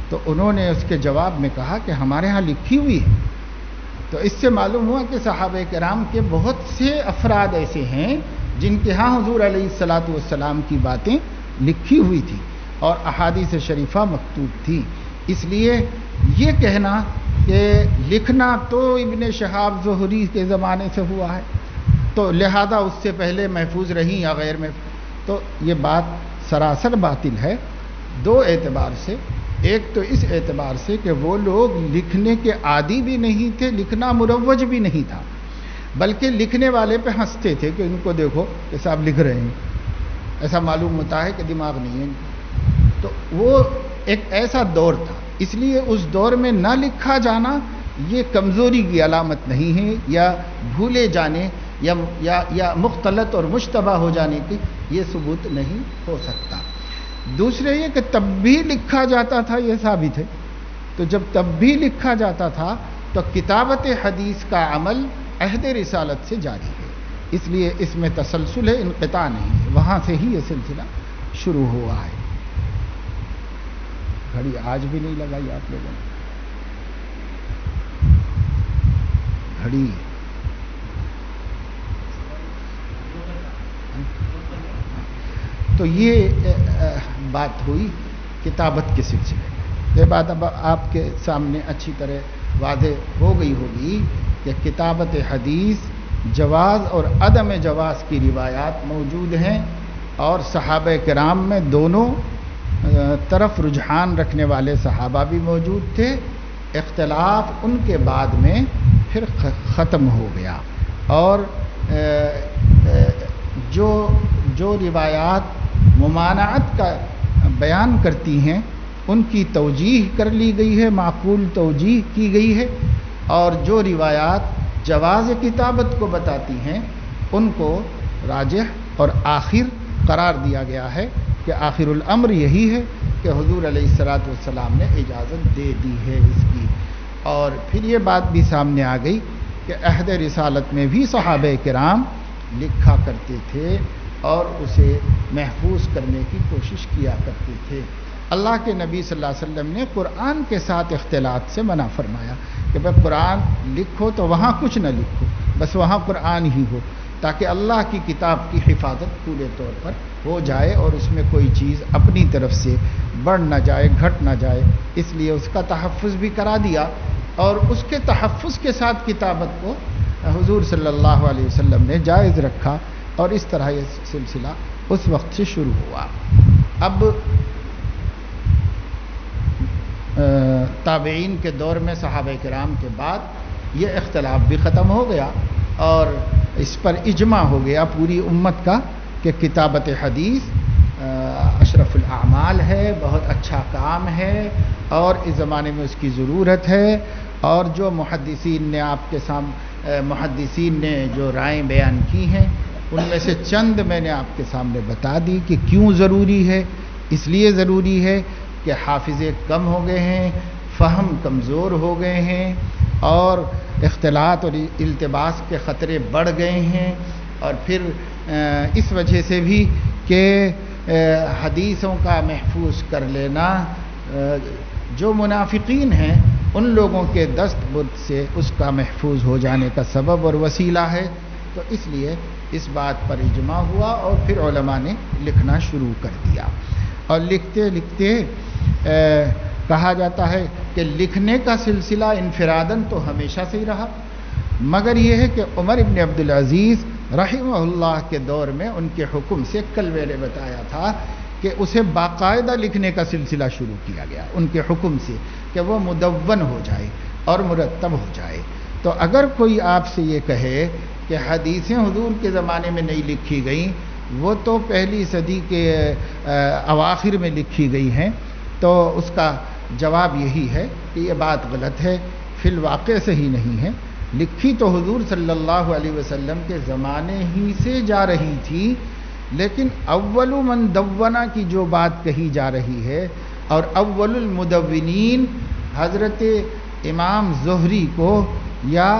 تو انہوں نے اس کے جواب میں کہا کہ ہمارے ہاں لکھی ہوئی ہے. تو اس سے معلوم ہوا کہ صحابہ کرام کے بہت سے افراد ایسے ہیں جن کے ہاں حضور علیہ الصلاۃ والسلام کی باتیں لکھی ہوئی تھی اور احادیث شریفہ مکتوب تھی. اس لیے یہ کہنا کہ لکھنا تو ابن شہاب زہری کے زمانے سے ہوا ہے تو لہذا اس سے پہلے محفوظ رہی یا غیر محفوظ، تو یہ بات سراسر باطل ہے دو اعتبار سے. ایک تو اس اعتبار سے کہ وہ لوگ لکھنے کے عادی بھی نہیں تھے، لکھنا مروج بھی نہیں تھا، بلکہ لکھنے والے پہ ہنستے تھے کہ ان کو دیکھو کہ صاحب لکھ رہے ہیں، ایسا معلوم ہوتا ہے کہ دماغ نہیں ہے ان کو. تو وہ ایک ایسا دور تھا، اس لیے اس دور میں نہ لکھا جانا یہ کمزوری کی علامت نہیں ہے یا بھولے جانے یا مختلط اور مشتبہ ہو جانے کی یہ ثبوت نہیں ہو سکتا. دوسرے یہ کہ تب بھی لکھا جاتا تھا یہ ثابت ہے. تو جب تب بھی لکھا جاتا تھا تو کتابت حدیث کا عمل عہد رسالت سے جاری ہے، اس لیے اس میں تسلسل ہے، انقطاع نہیں ہے، وہاں سے ہی یہ سلسلہ شروع ہوا ہے. گھڑی آج بھی نہیں لگائی آپ لوگوں نے گھڑی. تو یہ بات ہوئی کتابت کے سلسلے میں. یہ بات اب آپ کے سامنے اچھی طرح واضح ہو گئی ہوگی کہ کتابت حدیث جواز اور عدم جواز کی روایات موجود ہیں اور صحابہ کرام میں دونوں طرف رجحان رکھنے والے صحابہ بھی موجود تھے. اختلاف ان کے بعد میں پھر ختم ہو گیا اور جو روایات ممانعت کا بیان کرتی ہیں ان کی توجیح کر لی گئی ہے، معقول توجیح کی گئی ہے، اور جو روایات جواز کتابت کو بتاتی ہیں ان کو راجح اور آخر قرار دیا گیا ہے کہ آخر الامر یہی ہے کہ حضور علیہ الصلاۃ والسلام نے اجازت دے دی ہے اس کی. اور پھر یہ بات بھی سامنے آ گئی کہ عہد رسالت میں بھی صحابہ کرام لکھا کرتے تھے اور اسے محفوظ کرنے کی کوشش کیا کرتے تھے. اللہ کے نبی صلی اللہ علیہ وسلم نے قرآن کے ساتھ اختلاط سے منع فرمایا کہ بھائی قرآن لکھو تو وہاں کچھ نہ لکھو، بس وہاں قرآن ہی ہو، تاکہ اللہ کی کتاب کی حفاظت پورے طور پر ہو جائے اور اس میں کوئی چیز اپنی طرف سے بڑھ نہ جائے، گھٹ نہ جائے. اس لیے اس کا تحفظ بھی کرا دیا اور اس کے تحفظ کے ساتھ کتابت کو حضور صلی اللہ علیہ وسلم نے جائز رکھا اور اس طرح یہ سلسلہ اس وقت سے شروع ہوا. اب تابعین کے دور میں صحابہ کرام کے بعد یہ اختلاف بھی ختم ہو گیا اور اس پر اجماع ہو گیا پوری امت کا کہ کتابت حدیث اشرف الاعمال ہے، بہت اچھا کام ہے اور اس زمانے میں اس کی ضرورت ہے. اور جو محدثین نے آپ کے سامنے محدثین نے جو رائیں بیان کی ہیں ان میں سے چند میں نے آپ کے سامنے بتا دی کہ کیوں ضروری ہے. اس لیے ضروری ہے کہ حافظے کم ہو گئے ہیں، فہم کمزور ہو گئے ہیں اور اختلاط اور التباس کے خطرے بڑھ گئے ہیں. اور پھر اس وجہ سے بھی کہ حدیثوں کا محفوظ کر لینا جو منافقین ہیں ان لوگوں کے دست برد سے اس کا محفوظ ہو جانے کا سبب اور وسیلہ ہے. تو اس لیے اس بات پر اجماع ہوا اور پھر علماء نے لکھنا شروع کر دیا. اور لکھتے لکھتے کہا جاتا ہے کہ لکھنے کا سلسلہ انفراداً تو ہمیشہ سے ہی رہا، مگر یہ ہے کہ عمر ابن عبدالعزیز رحمہ اللہ کے دور میں ان کے حکم سے کل میں نے بتایا تھا کہ اسے باقاعدہ لکھنے کا سلسلہ شروع کیا گیا ان کے حکم سے کہ وہ مدون ہو جائے. اور مرتب ہو جائے. تو اگر کوئی آپ سے یہ کہے کہ حدیثیں حضور کے زمانے میں نہیں لکھی گئیں، وہ تو پہلی صدی کے اواخر میں لکھی گئی ہیں، تو اس کا جواب یہی ہے کہ یہ بات غلط ہے، فی الواقع صحیح نہیں ہے. لکھی تو حضور صلی اللہ علیہ وسلم کے زمانے ہی سے جا رہی تھی، لیکن اول من دونا کی جو بات کہی جا رہی ہے، اور اول المدونین حضرت امام زہری کو یا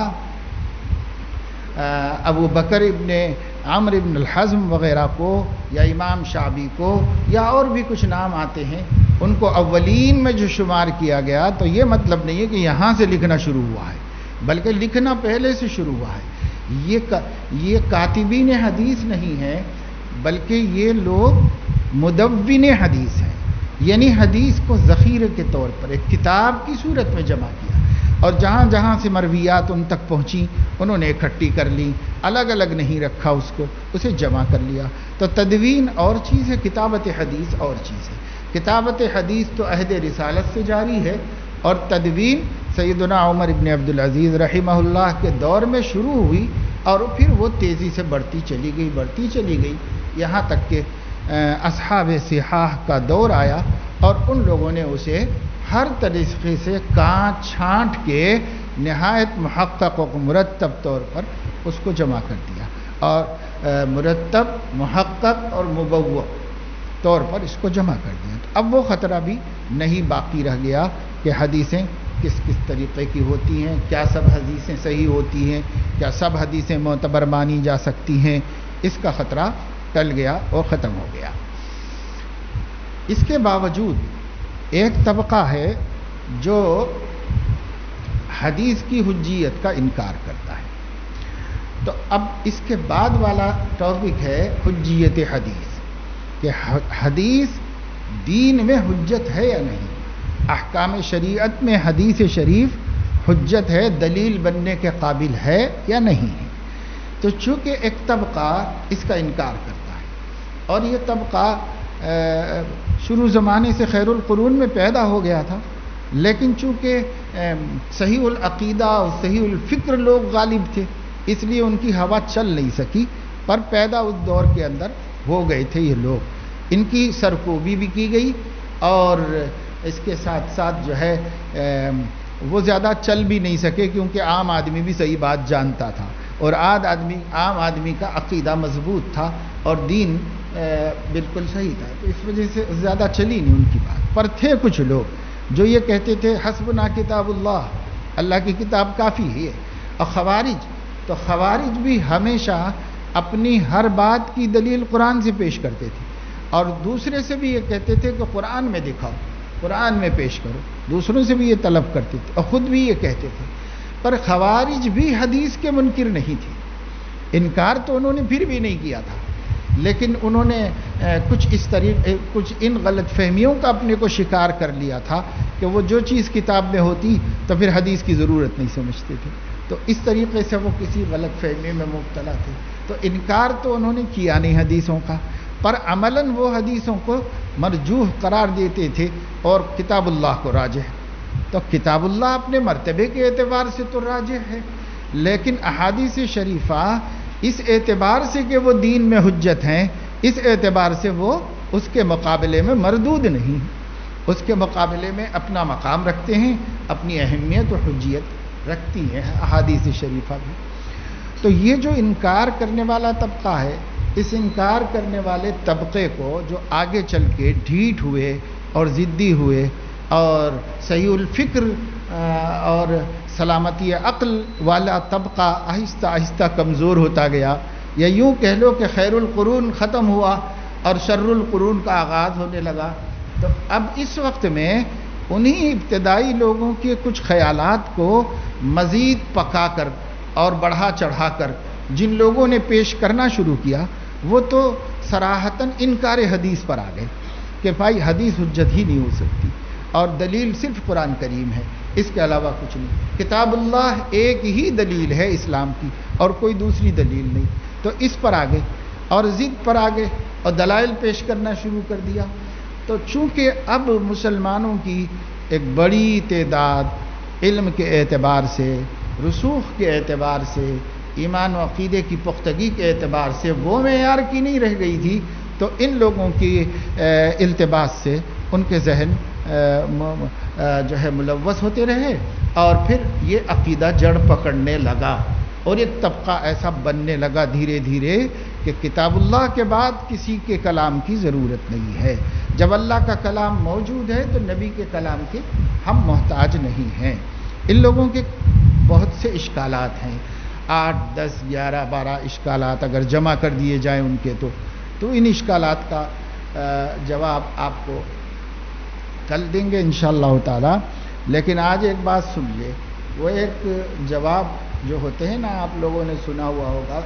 ابو بکر ابن عمرو ابن الحزم وغیرہ کو یا امام شعبی کو یا اور بھی کچھ نام آتے ہیں، ان کو اولین میں جو شمار کیا گیا، تو یہ مطلب نہیں ہے کہ یہاں سے لکھنا شروع ہوا ہے، بلکہ لکھنا پہلے سے شروع ہوا ہے. یہ کاتبین حدیث نہیں ہے، بلکہ یہ لوگ مدون حدیث ہیں، یعنی حدیث کو ذخیرے کے طور پر ایک کتاب کی صورت میں جمع کیا، اور جہاں جہاں سے مرویات ان تک پہنچی انہوں نے اکٹھی کر لی، الگ الگ نہیں رکھا اس کو، اسے جمع کر لیا. تو تدوین اور چیز ہے، کتابت حدیث اور چیز ہے. کتابت حدیث تو عہد رسالت سے جاری ہے، اور تدوین سیدنا عمر ابن عبدالعزیز رحمہ اللہ کے دور میں شروع ہوئی، اور پھر وہ تیزی سے بڑھتی چلی گئی یہاں تک کہ اصحاب صحاح کا دور آیا، اور ان لوگوں نے اسے ہر طریقے سے کانٹ چھانٹ کے نہایت محقق و مرتب طور پر اس کو جمع کر دیا، اور مرتب، محقق اور مبوّع طور پر اس کو جمع کر دیا. تو اب وہ خطرہ بھی نہیں باقی رہ گیا کہ حدیثیں کس کس طریقے کی ہوتی ہیں، کیا سب حدیثیں صحیح ہوتی ہیں، کیا سب حدیثیں معتبر مانی جا سکتی ہیں. اس کا خطرہ ٹل گیا اور ختم ہو گیا. اس کے باوجود ایک طبقہ ہے جو حدیث کی حجیت کا انکار کرتا ہے. تو اب اس کے بعد والا ٹاپک ہے حجیت حدیث، کہ حدیث دین میں حجت ہے یا نہیں، احکام شریعت میں حدیث شریف حجت ہے، دلیل بننے کے قابل ہے یا نہیں ہے. تو چونکہ ایک طبقہ اس کا انکار کرتا ہے، اور یہ طبقہ شروع زمانے سے خیر القرون میں پیدا ہو گیا تھا، لیکن چونکہ صحیح العقیدہ اور صحیح الفکر لوگ غالب تھے، اس لیے ان کی ہوا چل نہیں سکی، پر پیدا اس دور کے اندر ہو گئے تھے یہ لوگ. ان کی سرکوبی بھی کی گئی، اور اس کے ساتھ ساتھ جو ہے وہ زیادہ چل بھی نہیں سکے، کیونکہ عام آدمی بھی صحیح بات جانتا تھا، اور عام آدمی کا عقیدہ مضبوط تھا، اور دین بالکل صحیح تھا. تو اس وجہ سے زیادہ چلی نہیں ان کی بات. پر تھے کچھ لوگ جو یہ کہتے تھے حسبنا کتاب اللہ کی کتاب کافی ہے. اور خوارج بھی ہمیشہ اپنی ہر بات کی دلیل قرآن سے پیش کرتے تھے، اور دوسرے سے بھی یہ کہتے تھے کہ قرآن میں دکھاؤ، قرآن میں پیش کرو. دوسروں سے بھی یہ طلب کرتے تھے، اور خود بھی یہ کہتے تھے. پر خوارج بھی حدیث کے منکر نہیں تھے، انکار تو انہوں نے پھر بھی نہیں کیا تھا، لیکن انہوں نے کچھ ان غلط فہمیوں کا اپنے کو شکار کر لیا تھا کہ وہ جو چیز کتاب میں ہوتی تو پھر حدیث کی ضرورت نہیں سمجھتے تھے. تو اس طریقے سے وہ کسی غلط فہمی میں مبتلا تھے. تو انکار تو انہوں نے کیا نہیں حدیثوں کا، پر عملاً وہ حدیثوں کو مرجوح قرار دیتے تھے اور کتاب اللہ کو راجح. تو کتاب اللہ اپنے مرتبے کے اعتبار سے تو راجح ہے، لیکن احادیث شریفہ اس اعتبار سے کہ وہ دین میں حجت ہیں، اس اعتبار سے وہ اس کے مقابلے میں مردود نہیں، اس کے مقابلے میں اپنا مقام رکھتے ہیں، اپنی اہمیت و حجیت رکھتی ہیں احادیث شریفہ بھی. تو یہ جو انکار کرنے والا طبقہ ہے، اس انکار کرنے والے طبقے کو جو آگے چل کے ڈھیٹ ہوئے اور ضدی ہوئے، اور صحیح الفکر اور سلامتی عقل والا طبقہ آہستہ آہستہ کمزور ہوتا گیا، یا یوں کہہ لو کہ خیر القرون ختم ہوا اور شر القرون کا آغاز ہونے لگا. تو اب اس وقت میں انہی ابتدائی لوگوں کے کچھ خیالات کو مزید پکا کر اور بڑھا چڑھا کر جن لوگوں نے پیش کرنا شروع کیا، وہ تو صراحتاً انکار حدیث پر آ گئے کہ بھائی حدیث حجت ہی نہیں ہو سکتی، اور دلیل صرف قرآن کریم ہے، اس کے علاوہ کچھ نہیں. کتاب اللہ ایک ہی دلیل ہے اسلام کی، اور کوئی دوسری دلیل نہیں. تو اس پر آگے اور ضد پر آگے اور دلائل پیش کرنا شروع کر دیا. تو چونکہ اب مسلمانوں کی ایک بڑی تعداد علم کے اعتبار سے، رسوخ کے اعتبار سے، ایمان و عقیدے کی پختگی کے اعتبار سے وہ معیار کی نہیں رہ گئی تھی، تو ان لوگوں کی التباس سے ان کے ذہن جو ہے ملوث ہوتے رہے، اور پھر یہ عقیدہ جڑ پکڑنے لگا، اور ایک طبقہ ایسا بننے لگا دھیرے دھیرے کہ کتاب اللہ کے بعد کسی کے کلام کی ضرورت نہیں ہے۔ جب اللہ کا کلام موجود ہے تو نبی کے کلام کے ہم محتاج نہیں ہیں۔ ان لوگوں کے بہت سے اشکالات ہیں، 8 10 11 12 اشکالات اگر جمع کر دیے جائیں ان کے تو ان اشکالات کا جواب آپ کو کل دیں گے انشاءاللہ تعالی۔ لیکن آج ایک بات سن لے، وہ ایک جواب جو ہوتے ہیں نا، آپ لوگوں نے سنا ہوا ہوگا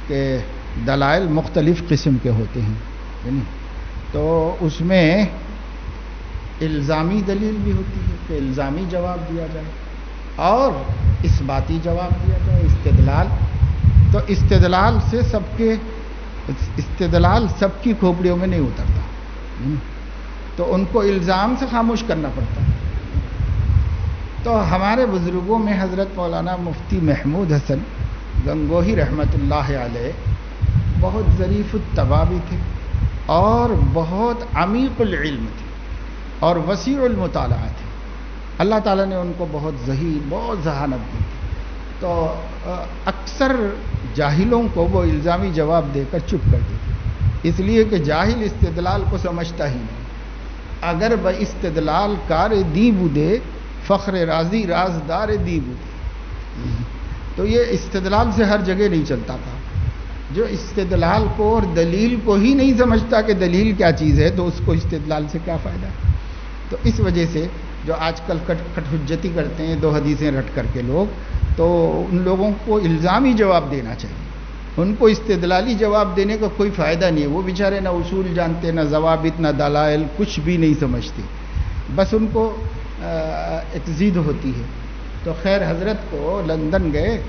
کہ دلائل مختلف قسم کے ہوتے ہیں، تو اس میں الزامی دلیل بھی ہوتی ہے کہ الزامی جواب دیا جائے، اور اثباتی جواب دیا جائے، استدلال۔ تو استدلال سے استدلال سب کی کھوپڑیوں میں نہیں اترتا، تو ان کو الزام سے خاموش کرنا پڑتا ہے۔ تو ہمارے بزرگوں میں حضرت مولانا مفتی محمود حسن گنگوہی رحمۃ اللہ علیہ بہت ظریف الطبع بھی تھے، اور بہت عمیق العلم تھے، اور وسیع المطالعہ تھے۔ اللہ تعالیٰ نے ان کو بہت ذہانت دی تھی، تو اکثر جاہلوں کو وہ الزامی جواب دے کر چپ کر دیتے، اس لیے کہ جاہل استدلال کو سمجھتا ہی نہیں۔ اگر با استدلال کار دی بودے، فخر راضی رازدار دی بودے، تو یہ استدلال سے ہر جگہ نہیں چلتا تھا۔ جو استدلال کو اور دلیل کو ہی نہیں سمجھتا کہ دلیل کیا چیز ہے، تو اس کو استدلال سے کیا فائدہ ہے؟ تو اس وجہ سے جو آج کل کٹ حجتی کرتے ہیں 2 حدیثیں رٹ کر کے لوگ، تو ان لوگوں کو الزامی جواب دینا چاہیے، ان کو استدلالی جواب دینے کا کوئی فائدہ نہیں ہے۔ وہ بیچارے نہ اصول جانتے، نہ ضوابط، نہ دلائل، کچھ بھی نہیں سمجھتے، بس ان کو ایک ضد ہوتی ہے۔ تو خیر، حضرت کو لندن گئے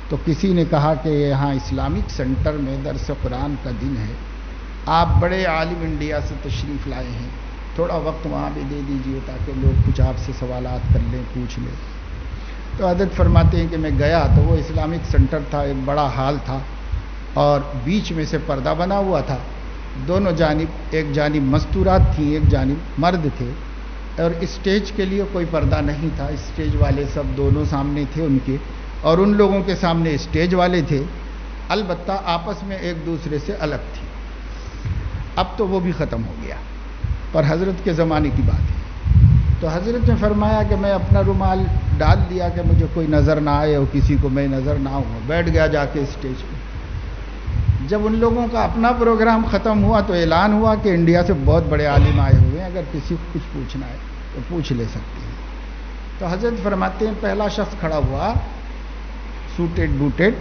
تو کسی نے کہا کہ یہاں اسلامک سینٹر میں درس قرآن کا دن ہے، آپ بڑے عالم انڈیا سے تشریف لائے ہیں، تھوڑا وقت وہاں بھی دے دیجئے تاکہ لوگ کچھ آپ سے سوالات کر لیں، پوچھ لیں۔ تو حضرت فرماتے ہیں کہ میں گیا تو وہ اسلامک سینٹر تھا، ایک بڑا ہال تھا، اور بیچ میں سے پردہ بنا ہوا تھا، دونوں جانب، ایک جانب مستورات تھیں، ایک جانب مرد تھے، اور اسٹیج کے لیے کوئی پردہ نہیں تھا، اسٹیج والے سب دونوں سامنے تھے ان کے، اور ان لوگوں کے سامنے اسٹیج والے تھے، البتہ آپس میں ایک دوسرے سے الگ تھی۔ اب تو وہ بھی ختم ہو گیا، پر حضرت کے زمانے کی بات ہے۔ تو حضرت نے فرمایا کہ میں اپنا رومال ڈال دیا کہ مجھے کوئی نظر نہ آئے اور کسی کو میں نظر نہ ہوں، بیٹھ گیا جا کے اسٹیج پہ۔ جب ان لوگوں کا اپنا پروگرام ختم ہوا تو اعلان ہوا کہ انڈیا سے بہت بڑے عالم آئے ہوئے ہیں، اگر کسی کو کچھ پوچھنا ہے تو پوچھ لے سکتے ہیں۔ تو حضرت فرماتے ہیں پہلا شخص کھڑا ہوا، سوٹڈ بوٹڈ،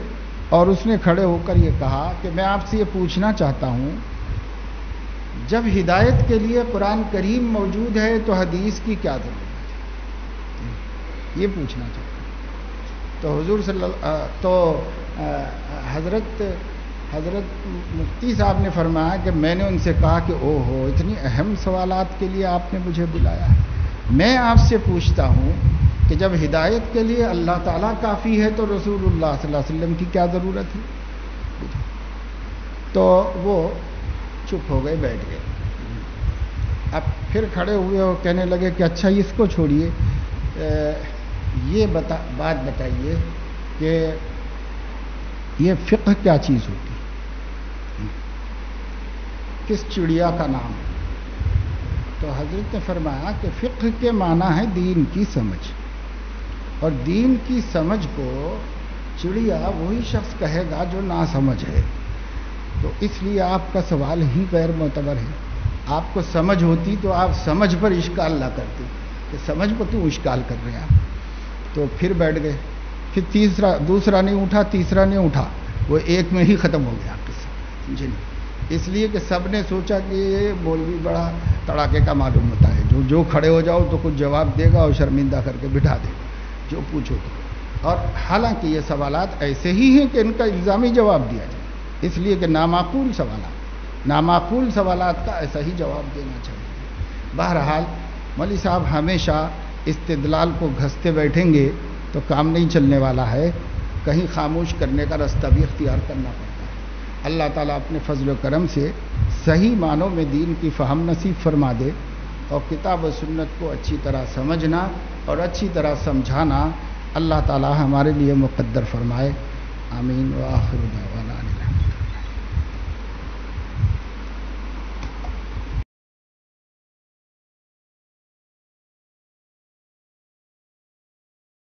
اور اس نے کھڑے ہو کر یہ کہا کہ میں آپ سے یہ پوچھنا چاہتا ہوں، جب ہدایت کے لیے قرآن کریم موجود ہے تو حدیث کی کیا ضرورت ہے؟ یہ پوچھنا چاہتا ہوں۔ تو حضور حضرت مفتی صاحب نے فرمایا کہ میں نے ان سے کہا کہ او ہو، اتنی اہم سوالات کے لیے آپ نے مجھے بلایا ہے، میں آپ سے پوچھتا ہوں کہ جب ہدایت کے لیے اللہ تعالیٰ کافی ہے تو رسول اللہ صلی اللہ علیہ وسلم کی کیا ضرورت ہے؟ تو وہ چپ ہو گئے، بیٹھ گئے۔ اب پھر کھڑے ہوئے اور کہنے لگے کہ اچھا اس کو چھوڑیے، یہ بات بتائیے کہ یہ فقہ کیا چیز ہوتی ہے؟ کس چڑیا کا نام ہے؟ تو حضرت نے فرمایا کہ فقہ کے معنی ہے دین کی سمجھ، اور دین کی سمجھ کو چڑیا وہی شخص کہے گا جو ناسمجھ ہے۔ تو اس لیے آپ کا سوال ہی غیر معتبر ہے۔ آپ کو سمجھ ہوتی تو آپ سمجھ پر اشکال نہ کرتے کہ سمجھ کو کیوں اشکال کر رہے ہیں آپ۔ تو پھر بیٹھ گئے، پھر دوسرا نہیں اٹھا، تیسرا نہیں اٹھا، وہ ایک میں ہی ختم ہو گیا قصہ، سمجھے نہیں؟ اس لیے کہ سب نے سوچا کہ یہ مولوی بڑا تڑاکے کا معلوم ہوتا ہے، جو کھڑے ہو جاؤ تو کچھ جواب دے گا اور شرمندہ کر کے بٹھا دے گا جو پوچھو تو۔ اور حالانکہ یہ سوالات ایسے ہی ہیں کہ ان کا الزامی جواب دیا جائے، اس لیے کہ نامعقول سوالات کا ایسا ہی جواب دینا چاہیے۔ بہرحال مولوی صاحب ہمیشہ استدلال کو گھستے بیٹھیں گے تو کام نہیں چلنے والا ہے، کہیں خاموش کرنے کا راستہ بھی اختیار کرنا پڑتا ہے۔ اللہ تعالیٰ اپنے فضل و کرم سے صحیح معنوں میں دین کی فہم نصیب فرما دے، اور کتاب و سنت کو اچھی طرح سمجھنا اور اچھی طرح سمجھانا اللہ تعالیٰ ہمارے لیے مقدر فرمائے۔ آمین وآخر دعوانا۔